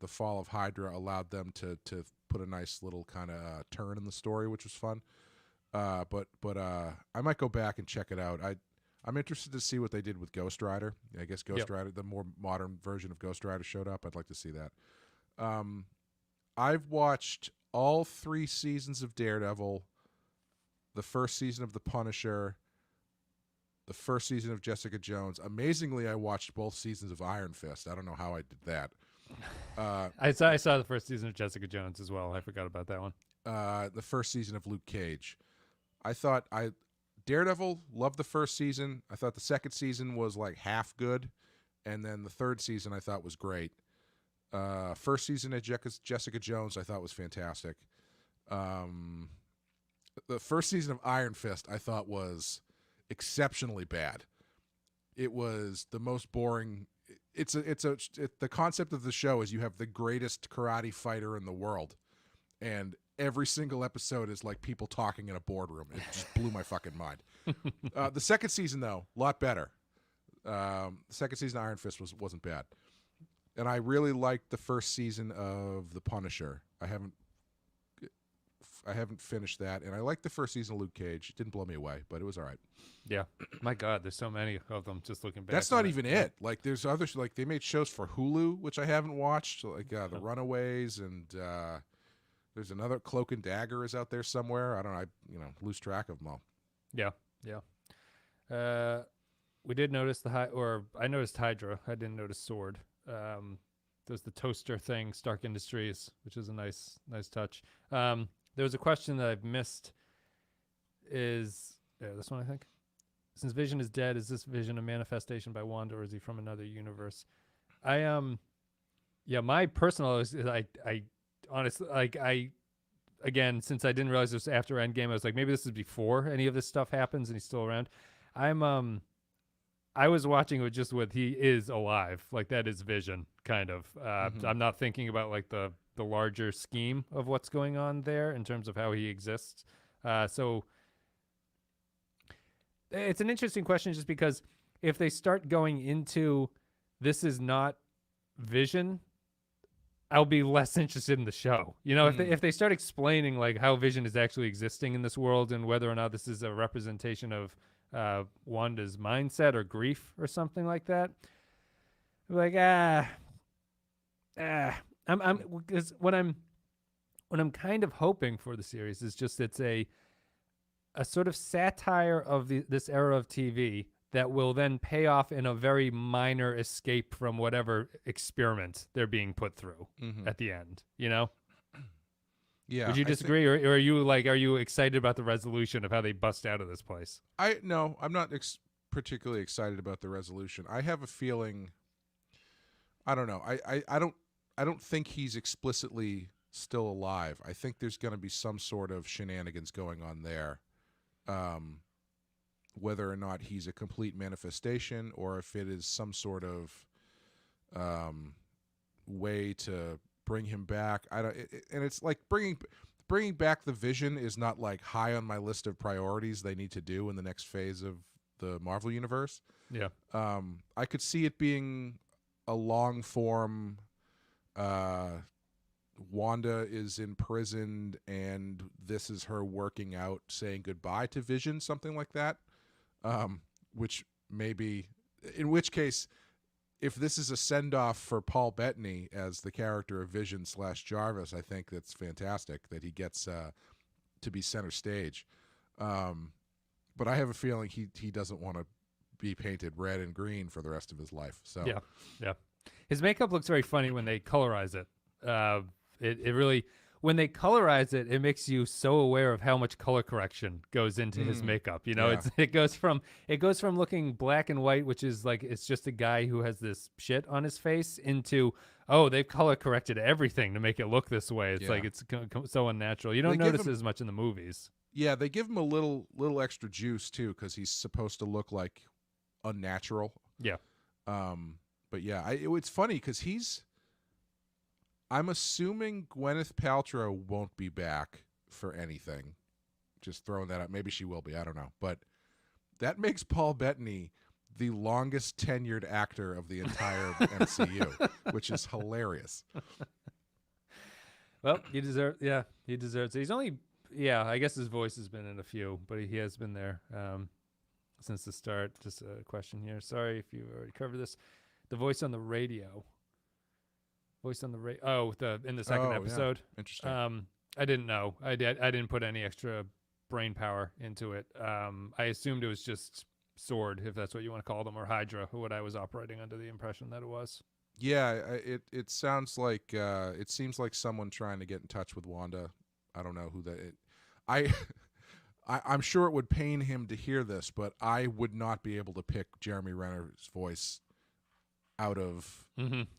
fall of Hydra allowed them to put a nice little kind of turn in the story, which was fun. But I might go back and check it out. I'm interested to see what they did with Ghost Rider. I guess Ghost Rider, the more modern version of Ghost Rider, showed up. I'd like to see that. I've watched all 3 seasons of Daredevil, the first season of The Punisher, the first season of Jessica Jones. Amazingly, I watched both seasons of Iron Fist. I don't know how I did that.
I saw the first season of Jessica Jones as well. I forgot about that one.
The first season of Luke Cage. Daredevil, loved the first season. I thought the second season was like half good, and then the third season I thought was great. First season of Jessica Jones I thought was fantastic. The first season of Iron Fist I thought was exceptionally bad. It was the most boring. The concept of the show is you have the greatest karate fighter in the world, and every single episode is like people talking in a boardroom. It just blew my fucking mind. The second season, though, a lot better. The second season of Iron Fist wasn't bad. And I really liked the first season of The Punisher. I haven't finished that. And I liked the first season of Luke Cage. It didn't blow me away, but it was all right.
Yeah. My God, there's so many of them just looking back.
That's not even it. Like, there's others, like they made shows for Hulu, which I haven't watched, like The Runaways, and there's another Cloak and Dagger is out there somewhere. I don't know. I lose track of them all.
Yeah. Yeah. We did notice I noticed Hydra. I didn't notice Sword. There's the toaster thing, Stark Industries, which is a nice touch. There was a question that I've missed. This one, I think. Since Vision is dead, is this Vision a manifestation by Wanda, or is he from another universe? My personal is I honestly, again, since I didn't realize this was after Endgame, I was like, maybe this is before any of this stuff happens and he's still around. I was watching it just with he is alive, like that is Vision, kind of. I'm not thinking about like the larger scheme of what's going on there in terms of how he exists. So it's an interesting question, just because if they start going into this is not Vision, I'll be less interested in the show. If they start explaining like how Vision is actually existing in this world and whether or not this is a representation of Wanda's mindset or grief or something like that, I'm like because what I'm kind of hoping for the series is just it's a sort of satire of this era of TV that will then pay off in a very minor escape from whatever experiment they're being put through at the end, Yeah. Would you disagree, or are you excited about the resolution of how they bust out of this place?
No, I'm not particularly excited about the resolution. I have a feeling, I don't know. I don't think he's explicitly still alive. I think there's going to be some sort of shenanigans going on there. Whether or not he's a complete manifestation or if it is some sort of way to bring him back. And it's like bringing back the Vision is not like high on my list of priorities they need to do in the next phase of the Marvel universe.
Yeah.
I could see it being a long form Wanda is imprisoned and this is her working out, saying goodbye to Vision, something like that. Which maybe, in which case, if this is a send-off for Paul Bettany as the character of Vision / Jarvis, I think that's fantastic that he gets to be center stage. But I have a feeling he doesn't want to be painted red and green for the rest of his life. So
yeah. His makeup looks very funny when they colorize it. It really, when they colorize it, it makes you so aware of how much color correction goes into his makeup. You know, it goes from looking black and white, which is like it's just a guy who has this shit on his face, into they've color corrected everything to make it look this way. It's like it's so unnatural. You don't notice it as much in the movies. Yeah,
they give him a little extra juice too, because he's supposed to look like unnatural.
Yeah.
But yeah, it's funny because I'm assuming Gwyneth Paltrow won't be back for anything. Just throwing that out. Maybe she will be. I don't know. But that makes Paul Bettany the longest tenured actor of the entire MCU, which is hilarious.
Well, he deserves it. He's only, I guess his voice has been in a few, but he has been there since the start. Just a question here. Sorry if you already covered this. The voice on the radio. In the second episode.
Yeah. Interesting.
I didn't know. I didn't put any extra brain power into it. I assumed it was just Sword, if that's what you want to call them, or Hydra, what I was operating under the impression that it was.
Yeah, it sounds like it seems like someone trying to get in touch with Wanda. I don't know who that. I'm sure it would pain him to hear this, but I would not be able to pick Jeremy Renner's voice out of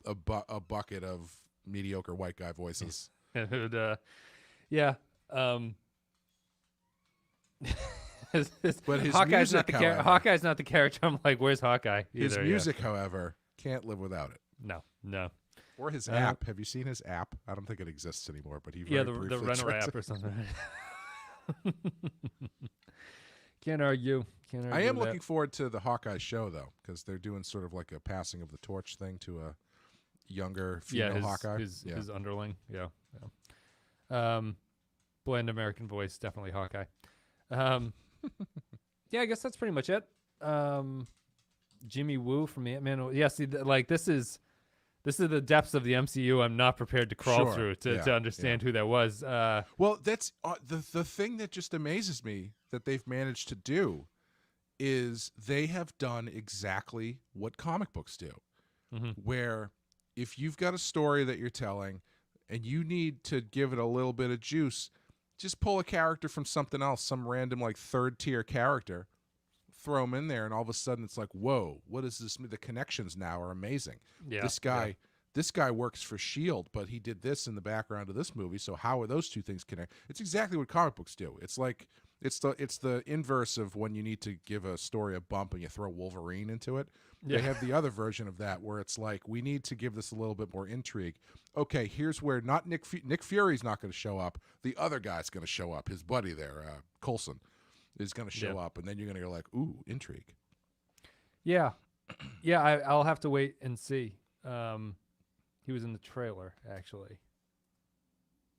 a bucket of mediocre white guy voices.
But his
Hawkeye's
not the character. Hawkeye's not the character. I'm like, where's Hawkeye?
His music, however, can't live without it.
No.
Or his app. Have you seen his app? I don't think it exists anymore, but he
the Renner app or something. Can't argue.
I am looking forward to the Hawkeye show, though, because they're doing sort of like a passing of the torch thing to a younger female Hawkeye.
His underling. Yeah. Bland American voice, definitely Hawkeye. I guess that's pretty much it. Jimmy Woo from Ant-Man. Yeah, see, this is the depths of the MCU I'm not prepared to crawl through to understand who that was.
Well, that's the thing that just amazes me that they've managed to do is they have done exactly what comic books do, where if you've got a story that you're telling and you need to give it a little bit of juice, just pull a character from something else, some random like third-tier character, throw him in there, and all of a sudden it's like, whoa, what is this? The connections now are amazing. Yeah, this guy works for S.H.I.E.L.D., but he did this in the background of this movie, so how are those two things connected? It's exactly what comic books do. It's like it's the inverse of when you need to give a story a bump and you throw Wolverine into it. Yeah. They have the other version of that where it's like, we need to give this a little bit more intrigue. Okay, here's where not Nick Fury's not going to show up. The other guy's going to show up. His buddy there, Coulson, is going to show up, and then you're going to go like, ooh, intrigue.
Yeah. I'll have to wait and see. He was in the trailer, actually.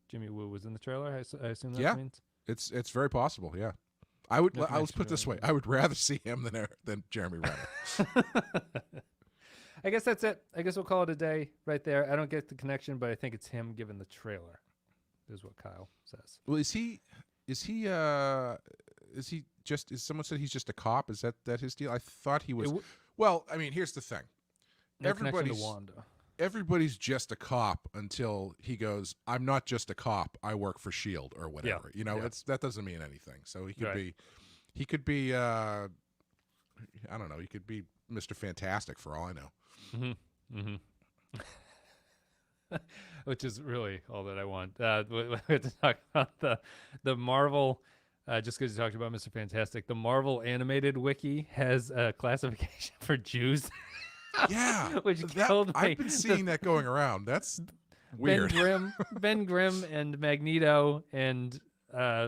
Jimmy Woo was in the trailer. I assume that means.
It's very possible. Yeah, let's put it this way: I would rather see him than Jeremy Renner.
I guess that's it. I guess we'll call it a day right there. I don't get the connection, but I think it's him given the trailer. Is what Kyle says.
Well, is someone said he's just a cop? Is that his deal? I thought he was. Well, I mean, here's the thing.
No connection to Wanda.
Everybody's just a cop until he goes, I'm not just a cop, I work for S.H.I.E.L.D. or whatever. That doesn't mean anything. So he could be I don't know, he could be Mr. Fantastic for all I know.
Which is really all that I want. We have to talk about the Marvel, just because you talked about Mr. Fantastic, the Marvel animated wiki has a classification for Jews.
Yeah,
which killed me.
I've been seeing that going around. That's weird.
Ben Grimm and Magneto and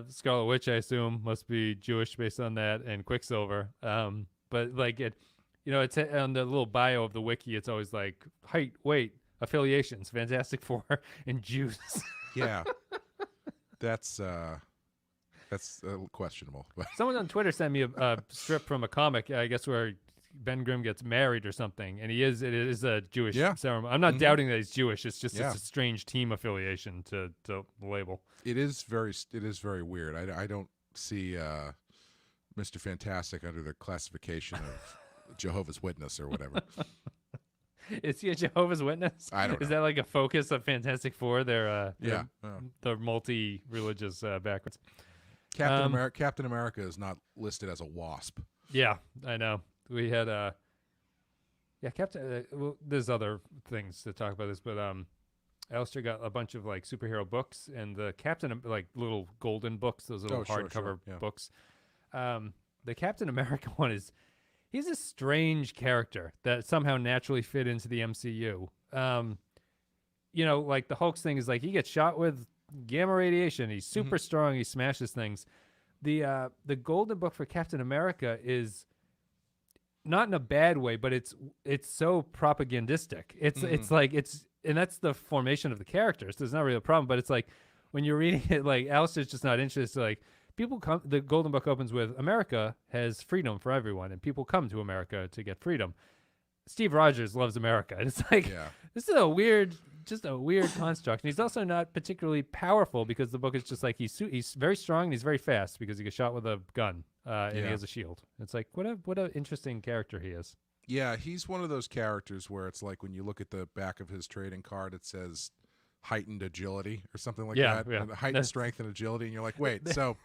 Scarlet Witch, I assume, must be Jewish based on that, and Quicksilver. But like it's on the little bio of the wiki. It's always like height, weight, affiliations: Fantastic Four and Jews.
Yeah, that's questionable. But
Someone on Twitter sent me a strip from a comic, I guess, where Ben Grimm gets married or something, and it is a Jewish ceremony. I'm not doubting that he's Jewish. It's just it's a strange team affiliation to label.
It is very weird. I don't see Mr. Fantastic under the classification of Jehovah's Witness or whatever.
Is he a Jehovah's Witness?
I don't know.
Is that like a focus of Fantastic Four? Their multi-religious backgrounds.
Captain America is not listed as a wasp.
Yeah, I know. We had Captain. Well, there's other things to talk about this, but Alistair got a bunch of like superhero books, and the Captain like little golden books, those little hardcover books. The Captain America one he's a strange character that somehow naturally fit into the MCU. Like the Hulk's thing is like he gets shot with gamma radiation. He's super strong. He smashes things. The golden book for Captain America is not in a bad way, but it's so propagandistic. And that's the formation of the characters. There's not really a problem, but it's like when you're reading it, like Alistair's just not interested. Like people come, the golden book opens with America has freedom for everyone, and people come to America to get freedom. Steve Rogers loves America, and it's like this is a weird construct. And he's also not particularly powerful because the book is just like he's very strong and he's very fast because he gets shot with a gun and he has a shield. It's like what a interesting character he is.
Yeah, he's one of those characters where it's like when you look at the back of his trading card, it says heightened agility or something like that.
Yeah,
heightened strength and agility, and you're like, wait, so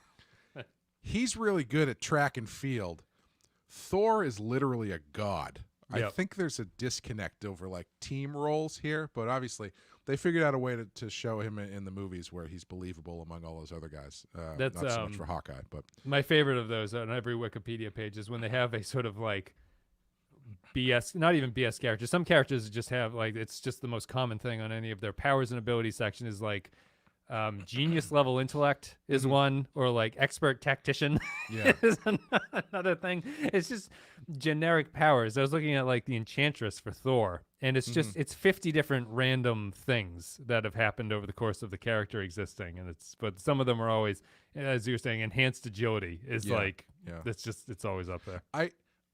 he's really good at track and field. Thor is literally a god. I think there's a disconnect over like team roles here, but obviously they figured out a way to show him in the movies where he's believable among all those other guys. That's not so much for Hawkeye, but
my favorite of those on every Wikipedia page is when they have a sort of like BS, not even BS characters. Some characters just have like it's just the most common thing on any of their powers and abilities section is like genius level intellect is one, or like expert tactician is another thing. It's just generic powers. I was looking at like the Enchantress for Thor, and it's just it's 50 different random things that have happened over the course of the character existing, and but some of them are always, as you were saying, enhanced agility is it's always up there.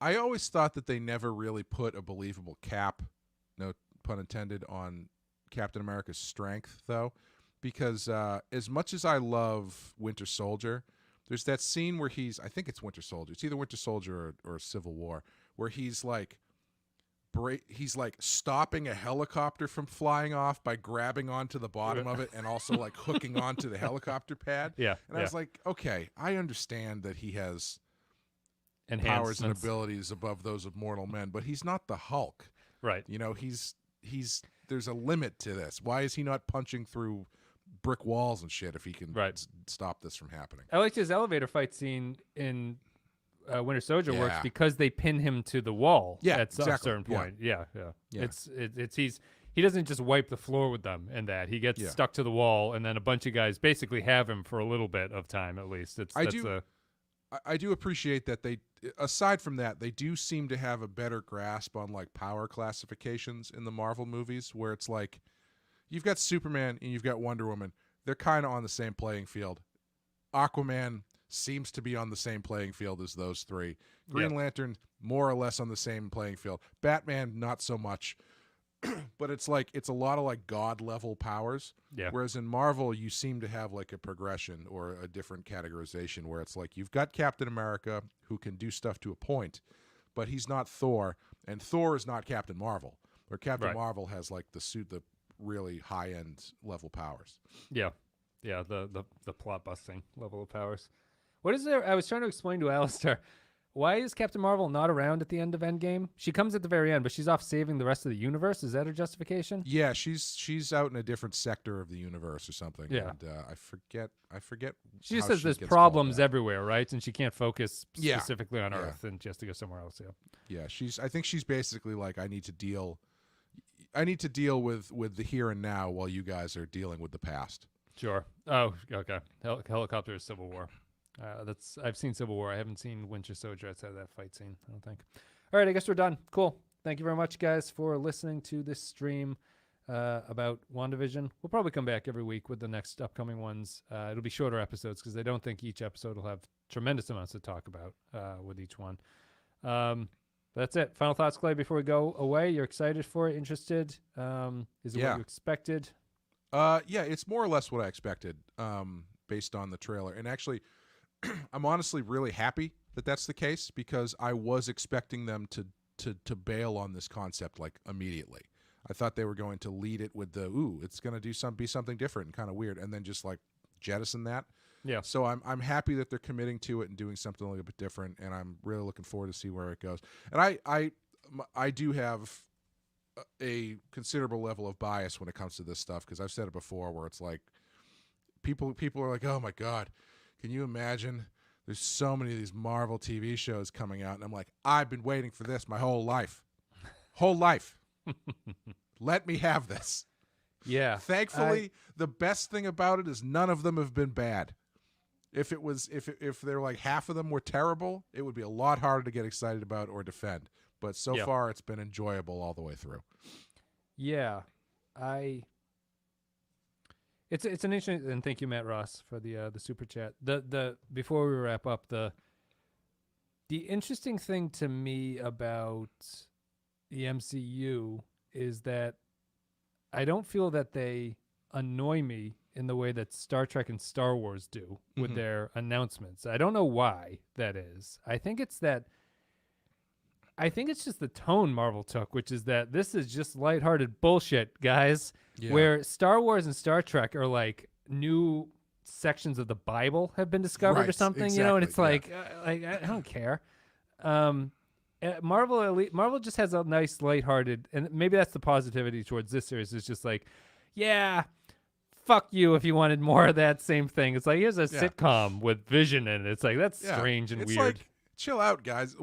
I always thought that they never really put a believable cap, no pun intended, on Captain America's strength though. Because as much as I love Winter Soldier, there's that scene where I think it's Winter Soldier. It's either Winter Soldier or Civil War, where he's like stopping a helicopter from flying off by grabbing onto the bottom of it and also like hooking onto the helicopter pad.
Yeah.
And I was like, okay, I understand that he has powers and abilities above those of mortal men, but he's not the Hulk.
Right.
You know, he's there's a limit to this. Why is he not punching through brick walls and shit if he can stop this from happening?
I liked his elevator fight scene in Winter Soldier works because they pin him to the wall at a certain point. Yeah. He doesn't just wipe the floor with them and that he gets stuck to the wall, and then a bunch of guys basically have him for a little bit of time at least.
I do appreciate that they, aside from that, they do seem to have a better grasp on like power classifications in the Marvel movies, where it's like you've got Superman and you've got Wonder Woman. They're kind of on the same playing field. Aquaman seems to be on the same playing field as those three. Green Lantern, more or less on the same playing field. Batman, not so much. But it's like it's a lot of like god level powers. Yeah. Whereas in Marvel, you seem to have like a progression or a different categorization where it's like you've got Captain America who can do stuff to a point, but he's not Thor, and Thor is not Captain Marvel. Or Captain Marvel has like the really high end level powers.
Yeah. Yeah, the plot busting level of powers. What is there? I was trying to explain to Alistair, why is Captain Marvel not around at the end of Endgame? She comes at the very end, but she's off saving the rest of the universe. Is that her justification?
Yeah, she's out in a different sector of the universe or something.
Yeah,
and I forget.
She just says there's problems everywhere, right? And she can't focus specifically on Earth, and she has to go somewhere else.
Yeah. I think she's basically like, I need to deal with the here and now while you guys are dealing with the past.
Sure. Oh, okay. Helicopter is Civil War. I've seen Civil War. I haven't seen Winter Soldier outside of that fight scene, I don't think. All right, I guess we're done. Cool. Thank you very much, guys, for listening to this stream. about WandaVision. We'll probably come back every week with the next upcoming ones. It'll be shorter episodes because I don't think each episode will have tremendous amounts to talk about with each one. That's it. Final thoughts, Clay, before we go away. You're excited for it? Interested? Is it what you expected?
Yeah, it's more or less what I expected based on the trailer. And actually, I'm honestly really happy that that's the case because I was expecting them to bail on this concept like immediately. I thought they were going to lead it with it's going to be something different and kind of weird, and then just like jettison that.
Yeah.
So I'm happy that they're committing to it and doing something a little bit different, and I'm really looking forward to see where it goes. And I do have a considerable level of bias when it comes to this stuff because I've said it before, where it's like people are like, oh my God, can you imagine? There's so many of these Marvel TV shows coming out, and I'm like, I've been waiting for this my whole life. Let me have this.
Yeah.
Thankfully, the best thing about it is none of them have been bad. If they're like half of them were terrible, it would be a lot harder to get excited about or defend. But so far, it's been enjoyable all the way through.
Yeah, it's an interesting, and thank you, Matt Ross, for the super chat. The before we wrap up, the interesting thing to me about the MCU is that I don't feel that they annoy me in the way that Star Trek and Star Wars do with their announcements. I don't know why that is. I think it's just the tone Marvel took, which is that this is just lighthearted bullshit, guys. Yeah. Where Star Wars and Star Trek are like new sections of the Bible have been discovered or something, exactly, and it's like I don't care. Marvel just has a nice lighthearted, and maybe that's the positivity towards this series. Is just like, fuck you if you wanted more of that same thing. It's like, here's a sitcom with Vision in it. It's like, that's strange and weird.
Like, chill out, guys.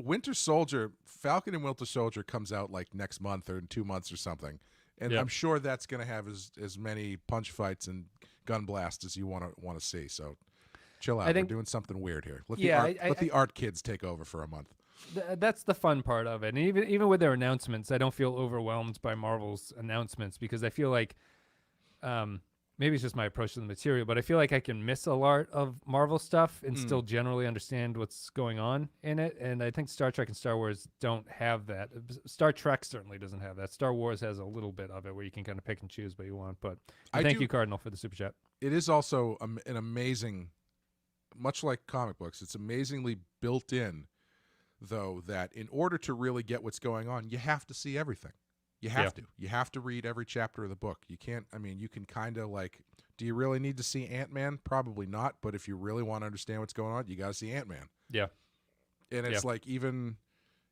Falcon and Winter Soldier comes out like next month or in 2 months or something. And I'm sure that's going to have as many punch fights and gun blasts as you want to see. So chill out. We're doing something weird here. Let the art kids take over for a month.
That's the fun part of it. And even with their announcements, I don't feel overwhelmed by Marvel's announcements because I feel like maybe it's just my approach to the material, but I feel like I can miss a lot of Marvel stuff and still generally understand what's going on in it. And I think Star Trek and Star Wars don't have that. Star Trek certainly doesn't have that. Star Wars has a little bit of it where you can kind of pick and choose what you want. But thank you, Cardinal, for the super chat.
It is also an amazing, much like comic books, it's amazingly built in, though, that in order to really get what's going on, you have to see everything. You have to. You have to read every chapter of the book. You can't, you can kind of like, do you really need to see Ant-Man? Probably not, but if you really want to understand what's going on, you got to see Ant-Man.
Yeah.
And it's like even,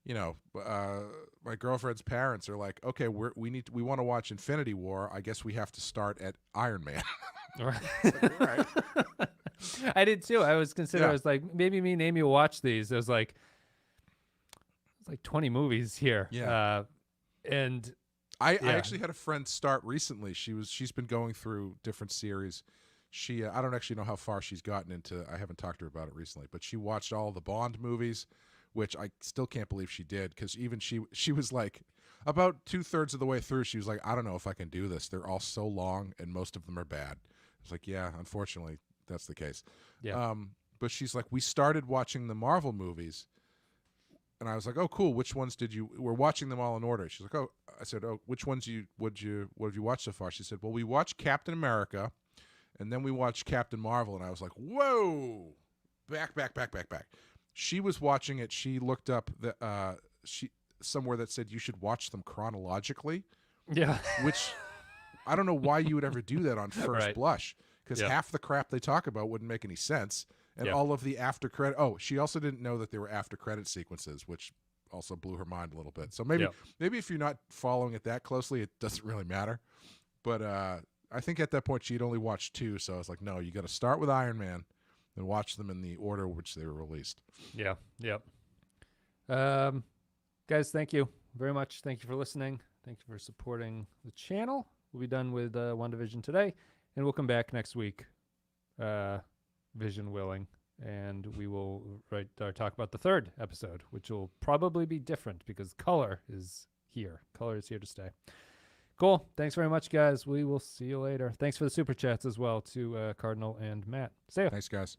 my girlfriend's parents are like, okay, we want to watch Infinity War. I guess we have to start at Iron Man. Like, all right.
I did too. I was considering, I was like, maybe me and Amy will watch these. It was like 20 movies here.
Yeah.
And
I actually had a friend start recently. She's been going through different series. She I don't actually know how far she's gotten into. I haven't talked to her about it recently, but she watched all the Bond movies, which I still can't believe she did because even she was like about 2/3 of the way through. She was like, I don't know if I can do this. They're all so long and most of them are bad. I was like, yeah, unfortunately, that's the case.
Yeah.
But she's like, we started watching the Marvel movies. And I was like, oh, cool. Which ones we're watching them all in order. She's like, I said, which ones what have you watched so far? She said, well, we watched Captain America and then we watched Captain Marvel. And I was like, whoa, back. She was watching it. She looked up somewhere that said you should watch them chronologically.
Yeah.
Which I don't know why you would ever do that on first blush because half the crap they talk about wouldn't make any sense. And all of the after credit. Oh, she also didn't know that there were after credit sequences, which also blew her mind a little bit. So maybe if you're not following it that closely, it doesn't really matter. But I think at that point she'd only watched 2, so I was like, no, you got to start with Iron Man and watch them in the order which they were released.
Yeah. Yep. Guys, thank you very much. Thank you for listening. Thank you for supporting the channel. We'll be done with WandaVision today, and we'll come back next week. Vision willing, and we will talk about the 3rd episode, which will probably be different because color is here. Color is here to stay. Cool. Thanks very much, guys. We will see you later. Thanks for the super chats as well to Cardinal and Matt. See ya.
Thanks, guys.